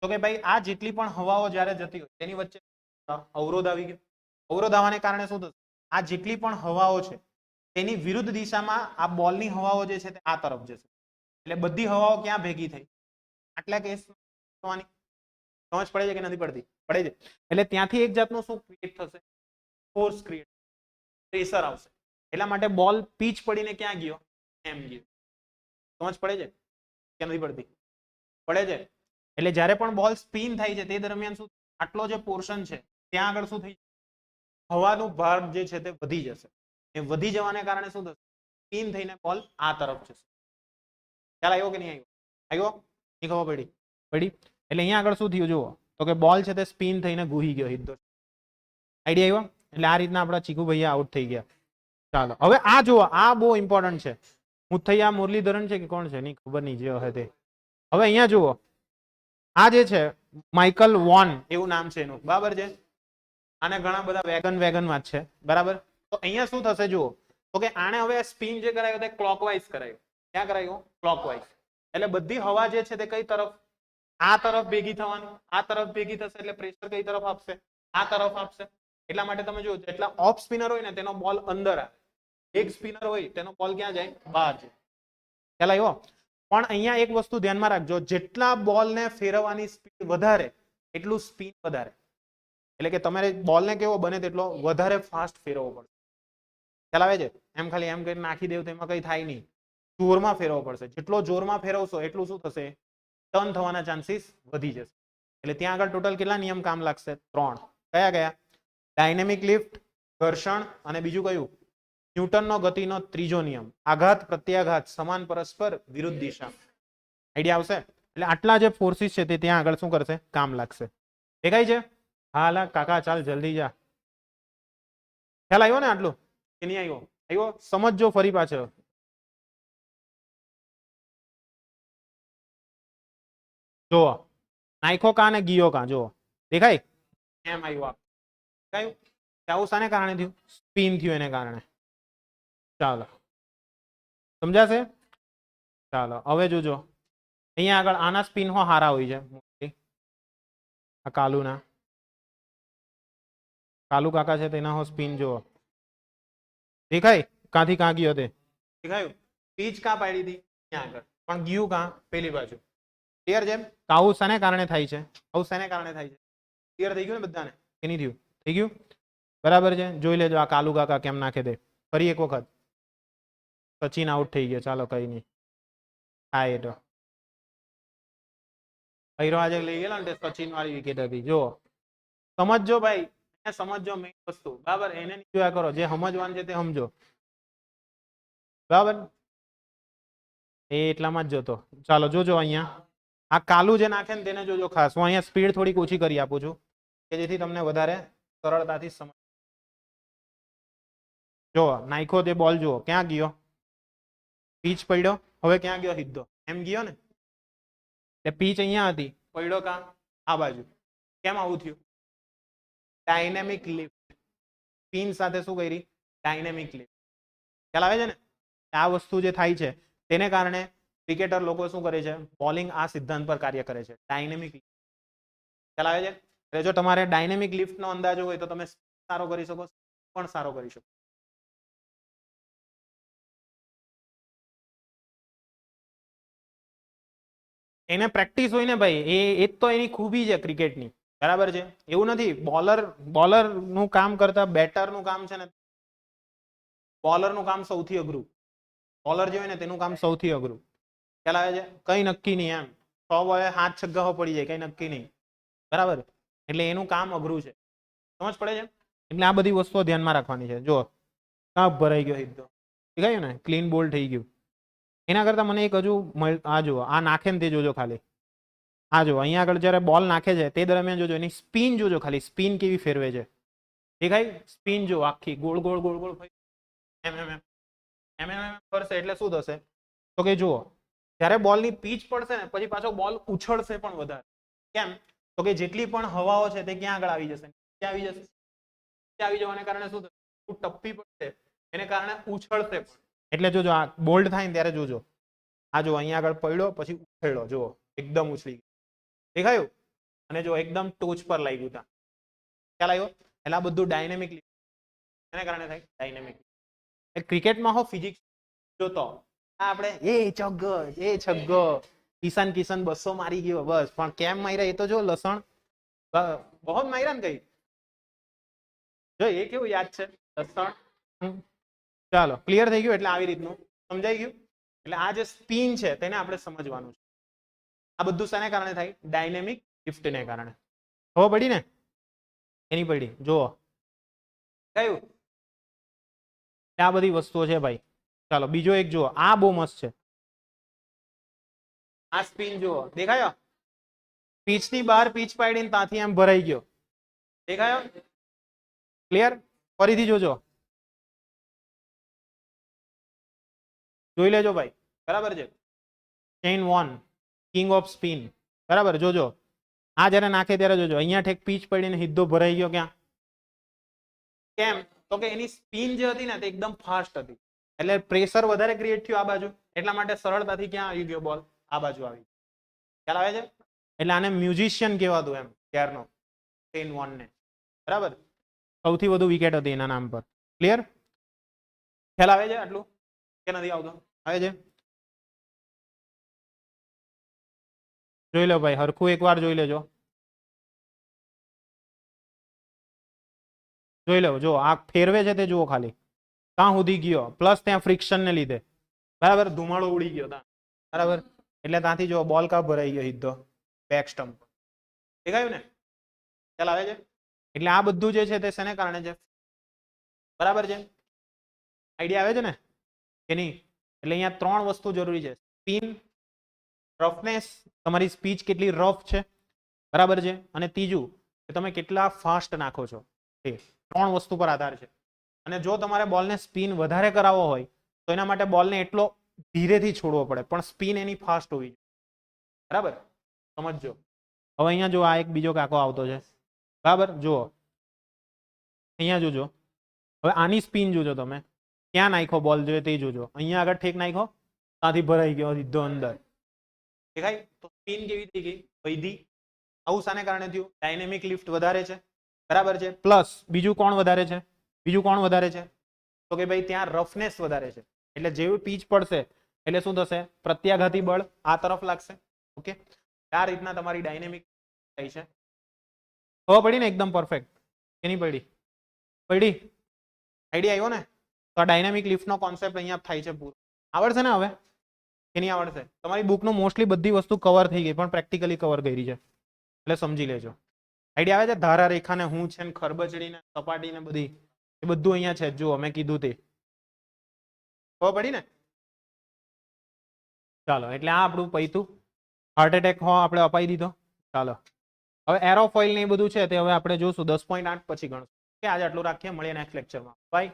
તો કે ભાઈ આ જેટલી પણ હવાઓ જ્યારે જતી હોય તેની વચ્ચે અવરોધ આવી ગયો. અવરોધ આવવાને કારણે શું થશે? આ જેટલી પણ હવાઓ છે તેની વિરુદ્ધ દિશામાં આ બોલની હવાઓ જે છે તે આ તરફ જશે. એટલે બધી હવાઓ ક્યાં ભેગી થઈ? આટલા કેસ થવાની. સમજ પડે છે કે નથી પડતી? પડે છે. એટલે ત્યાંથી એક જાતનું શું ક્રિએટ થશે? ફોર્સ ક્રિએટ, પ્રેશર આવશે. એટલા માટે બોલ પીચ પડીને ક્યાં ગયો? એમ ગયો. સમજ પડે છે કે નથી પડતી? પડે છે. એટલે જ્યારે પણ બોલ સ્પિન થાય છે તે દરમિયાન શું, આટલો જે પોર્શન છે ત્યાં આગળ શું થઈ, હવાનું ભાર જે છે તે વધી જશે. એ વધી જવાને કારણે શું થશે? સ્પિન થઈને બોલ આ તરફ જશે. ખ્યાલ આવ્યો કે નહીં આવ્યો? આવ્યો? નહીં ખબર પડી? પડી. એટલે અહીંયા આગળ શું થયું જુઓ, તો કે બોલ છે તે સ્પિન થઈને ઘૂહી ગયો સીધો. આઈડિયા આવ્યો? એટલે આ રીતના આપણા ચીકુ ભૈયા આઉટ થઈ ગયા. ચાલો હવે આ જુઓ, આ બહુ ઇમ્પોર્ટન્ટ છે. મુથૈયા મુરલીધરન છે કે કોણ છે? નહીં ખબર નહીં, જે હશે તે. હવે અહીંયા જુઓ, આ જે છે માઇકલ વોન એવું નામ છે એનું. બરાબર છે? આને ઘણા બધા વેગન વાત છે. બરાબર? તો અહીંયા શું થશે જુઓ, તો કે આને હવે સ્પિન જે કરાયો તે ક્લોકવાઇઝ કરાયો. ક્યાં કરાયો? ક્લોકવાઇઝ. એટલે બધી હવા જે છે તે કઈ તરફ? આ તરફ ભેગી થવાની. આ તરફ ભેગી થશે એટલે પ્રેશર કઈ તરફ આપશે? આ તરફ આપશે. એટલા માટે તમે જો જેટલા ઓફ સ્પિનર હોય ને તેનો બોલ અંદર આવે, એક સ્પિનર હોય તેનો બોલ ક્યાં જાય? બહાર જાય. ખ્યાલ આવ્યો? પણ અહીંયા એક વસ્તુ ધ્યાનમાં રાખજો, જેટલા બોલને ફેરવવાની સ્પીડ વધારે એટલું સ્પિન વધારે. એટલે કે તમારે બોલને કેવો બને તેટલો વધારે ફાસ્ટ ફેરવવો પડે. ખ્યાલ આવે છે? એમ ખાલી એમ કરીને નાખી દેવું તો એમાં કઈ થાય નહીં. જોરમાં ફેરવવો પડશે. જેટલો જોરમાં ફેરવશો એટલું શું થશે? ટર્ન થવાના ચાન્સીસ વધી જશે. એટલે ત્યાં આગળ ટોટલ કેટલા નિયમ કામ લાગશે? 3. કયા કયા? ડાયનેમિક લિફ્ટ, ઘર્ષણ અને બીજું કયું? ન્યૂટનનો ગતિનો ત્રીજો નિયમ, આઘાત પ્રત્યાઘાત સમાન પરસ્પર વિરુદ્ધ દિશા. આઈડિયા આવશે? એટલે આટલા જે ફોર્સિસ છે તે ત્યાં આગળ શું કરશે? કામ લાગશે. દેખાય છે? હા કાકા ચાલ જલ્દી જા. ખ્યાલ આવ્યો ને આટલું કે નહીં આવ્યો? આવ્યો? સમજજો ફરી પાછળ. જો નાયખો કા ને ગિયો કા, જો દેખાય? એમ આવ્યું. દેખાયું? આવું શાને કારણે થયું? સ્પિન થયું એને કારણે. ચાલો સમજાશે? ચાલો હવે જોજો અહીંયા આગળ આના સ્પિન હો હારા હોય છે. આ કાલુના, કાલુ કાકા છે તેના હો સ્પિન જુઓ. દેખાય? કાંથી કાં ગયો તે? દેખાયું? પીચ કાં પાડી હતી? ત્યાં આગળ. પણ ગયું કાં? પેલી બાજુ. ક્લિયર છે? આવું શાને કારણે થાય છે? આવું શાને કારણે થાય છે? ક્લિયર થઈ ગયું ને બધાને? કે નહીં થયું? થઈ ગયું? બરાબર છે. જોઈ લેજો આ કાલુ કાકા કેમ નાખે તે. ફરી એક વખત. સચિન આઉટ થઈ ગયો. ચાલો કઈ નહીં. હા એ તો આજે લઈ ગયેલા ને સચિન વાળી વિકેટ હતી. જો સમજજો ભાઈ, સમજજો મેઇન વસ્તુ. બરાબર? એને જોયા કરો. જે સમજવાનું છે તે સમજો. બરાબર? એ એટલામાં જ જતો. ચાલો જોજો અહીંયા આ કાલુ જે નાખે ને તેને જોજો ખાસ. હું અહીંયા સ્પીડ થોડીક ઓછી કરી આપું છું કે જેથી તમને વધારે સરળતાથી સમજ. જો નાખ્યો તે બોલ જુઓ ક્યાં ગયો? પીચ પડ્યો. હવે ક્યાં ગયો? સીધો એમ ગયો ને. એટલે પીચ અહીંયા હતી, પડ્યો કાં? આ બાજુ. કેમ આવું થયું? Dynamic lift. પિન સાથે શું કરી? Dynamic lift. ખ્યાલ આવે છે ને? આ વસ્તુ જે થાય છે તેને કારણે ક્રિકેટર લોકો શું કરે છે? બોલિંગ આ સિદ્ધાંત પર કાર્ય કરે છે, ડાયનેમિક. ખ્યાલ આવે છે? એટલે જો તમારે ડાયનેમિક લિફ્ટનો અંદાજો હોય તો તમે સારો કરી શકો, પણ સારો કરી શકો. એને પ્રેક્ટિસ હોય ને ભાઈ, એ જ તો એની ખૂબી છે ક્રિકેટની. બરાબર છે? એવું નથી બોલર નું કામ કરતા બેટર નું કામ છે ને, બોલર નું કામ સૌથી અઘરું. બોલર જે હોય ને તેનું કામ સૌથી અઘરું. ખ્યાલ આવે છે? કઈ નક્કી નહીં એમ. 100 બોલે 7 છગ્ગા પડી જાય, કઈ નક્કી નહીં. બરાબર? એટલે એનું કામ અઘરું છે. સમજ પડે છે? એટલે આ બધી વસ્તુઓ ધ્યાનમાં રાખવાની છે. જો કાપ ભરાઈ ગયો સીધો. દેખાયું ને? ક્લીન બોલ થઈ ગયું. એના કરતા મને એક હજુ આ જુઓ, આ નાખે ને તે જોજો ખાલી. આ જો અહીંયા આગળ જયારે બોલ નાખે છે તે દરમિયાન જોજો એની સ્પિન જોજો ખાલી. સ્પિન કેવી ફેરવે છે દેખાય? સ્પિન જો આખી ગોળ ગોળ ગોળ ગોળ એમ એમ એમ એમ એમ કરશે એટલે શું થશે? તો કે જુઓ જ્યારે બોલની પીચ પડશે ને પછી પાછો બોલ ઉછળશે પણ વધારે. કેમ? તો કે જેટલી પણ હવાઓ છે તે ક્યાં આગળ આવી જશે? ક્યાં આવી જશે? આવી જવાને કારણે શું થશે? ટપ્પી પડશે, એને કારણે ઉછળશે પણ. એટલે જોજો આ બોલ્ડ થાય ને ત્યારે જોજો આ જો અહીંયા આગળ પડ્યો પછી ઉછળ્યો. જુઓ એકદમ ઉછળી દેખાયું? અને જો એકદમ ટોચ પર લાગ્યું ત્યાં. ખ્યાલ આવ્યો? એટલે આ બધું ડાયનેમિક એને કારણે થાય. ડાયનેમિક ક્રિકેટમાં હો ફિઝિક્સ જોતો આપણે એ છગ્ગો કિશન 200 મારી ગયો બસ. પણ કેમ માર્યા એ તો જો લસણ બહુ માર્યા ને કઈ જો એ કેવું યાદ છે લસણ. ચાલો ક્લિયર થઈ ગયું? એટલે આવી રીતનું સમજાઈ ગયું? એટલે આ જે સ્પિન છે તેને આપણે સમજવાનું છે. આ બધું શાને કારણે થાય? ડાયનેમિક લિફ્ટને કારણે. ખબર પડી ને? એની પડી. જુઓ કયું? આ બધી વસ્તુઓ છે ભાઈ. ચાલો બીજો એક જુઓ, આ બહુ મસ્ત છે. આ સ્પિન જુઓ દેખાયો? પીચ ની બહાર પીચ પાડીને ત્યાંથી એમ ભરાઈ ગયો. દેખાયો? ક્લિયર? ફરીથી જોજો, જોઈ લેજો ભાઈ. બરાબર છે? Chain 1 king of spin. બરાબર? જોજો આ જયારે નાખે ત્યારે જોજો અહીંયા ઠેક પીચ પડીને સીધો ભરાઈ ગયો. ક્યાં? કેમ? તો કે એની સ્પિન જે હતી ને તે એકદમ ફાસ્ટ હતી એટલે પ્રેશર વધારે ક્રિએટ થયું આ બાજુ. એટલા માટે સરળતાથી ક્યાં આવી ગયો બોલ? આ બાજુ આવી. ખ્યાલ આવે છે? એટલે આને મ્યુઝિશિયન કહેવાતું એમ ત્યારનો ચેઇન 1 ને. બરાબર? સૌથી વધુ વિકેટ હતી એના નામ પર. ક્લિયર? ખ્યાલ આવે છે આટલું કે નથી આવતો? આવે છે? જોઈ લો ભાઈ, હરખું એકવાર જોઈ લેજો. જોઈ લો, જો આ ફેરવે છે તે જુઓ ખાલી ત્યાં સુધી ગયો, પ્લસ ત્યાં ફ્રિક્શન ને લીધે બરાબર ધુમાડો ઉડી ગયો ત્યાં બરાબર, એટલે ત્યાંથી જો બોલ કા ભરાઈ ગયો સીધો બેક સ્ટમ્પ. દેખાયું ને? ખ્યાલ આવે છે? એટલે આ બધું જે છે તે શેને કારણે છે? બરાબર છે? આઈડિયા આવે છે ને કે નહીં? એટલે અહીંયા 3 વસ્તુ જરૂરી છે: સ્પિન, રફનેસ, તમારી સ્પીચ કેટલી રફ છે બરાબર છે, અને ત્રીજું કે તમે કેટલા ફાસ્ટ નાખો છો. એ 3 વસ્તુ પર આધાર છે. અને જો તમારે બોલને સ્પિન વધારે કરાવવો હોય તો એના માટે બોલને એટલો ધીરેથી છોડવો પડે, પણ સ્પિન એની ફાસ્ટ હોવી જોઈએ. બરાબર? સમજજો. હવે અહીંયા જો આ એક બીજો કાકો આવતો છે બરાબર, જુઓ અહીંયા જોજો. હવે આની સ્પિન જોજો, તમે ક્યાં નાખ્યો બોલ જોઈએ તે જોજો. અહીંયા આગળ ઠેક નાખ્યો, ત્યાંથી ભરાઈ ગયો સીધો અંદર. દેખાય? તો સ્પિન કેવી થઈ ગઈ? વૈધી. આવું શાને કારણે થયું? ડાયનેમિક લિફ્ટ વધારે છે બરાબર છે. પ્લસ બીજું કોણ વધારે છે? બીજું કોણ વધારે છે? તો કે ભાઈ ત્યાં રફનેસ વધારે છે. એટલે જેવું પીચ પડશે એટલે શું થશે? પ્રત્યાઘાતી બળ આ તરફ લાગશે. ઓકે, આ રીતના તમારી ડાયનેમિક થઈ છે. ખબર પડી ને? એકદમ પરફેક્ટ કે નહીં પડી? પડી? આઈડિયા આવ્યો ને? તો આ ડાયનેમિક લિફ્ટનો કોન્સેપ્ટ અહીંયા થાય છે પૂરો. આવડશે ને હવે કે નહીં આવડશે? તમારી બુકનો મોસ્ટલી બધી વસ્તુ કવર થઈ ગઈ, પણ પ્રેક્ટિકલી કવર કરી છે એટલે સમજી લેજો. આઈડિયા આવે છે? ધારા રેખાને હું છે ને ખરબચડી ને સપાટી ને બધી એ બધું અહીંયા છે. જુઓ મેં કીધું તે ખબર પડી ને? ચાલો, એટલે આ આપણું પૈતું હાર્ટ એટેક આપણે અપાઈ દીધો. ચાલો, હવે એરોફોઇલ ને એ બધું છે તે હવે આપણે જોશું 10.8 પછી ગણશું. આજે આટલું રાખીએ, મળીએ નેક્સ્ટ લેક્ચરમાં. બાય.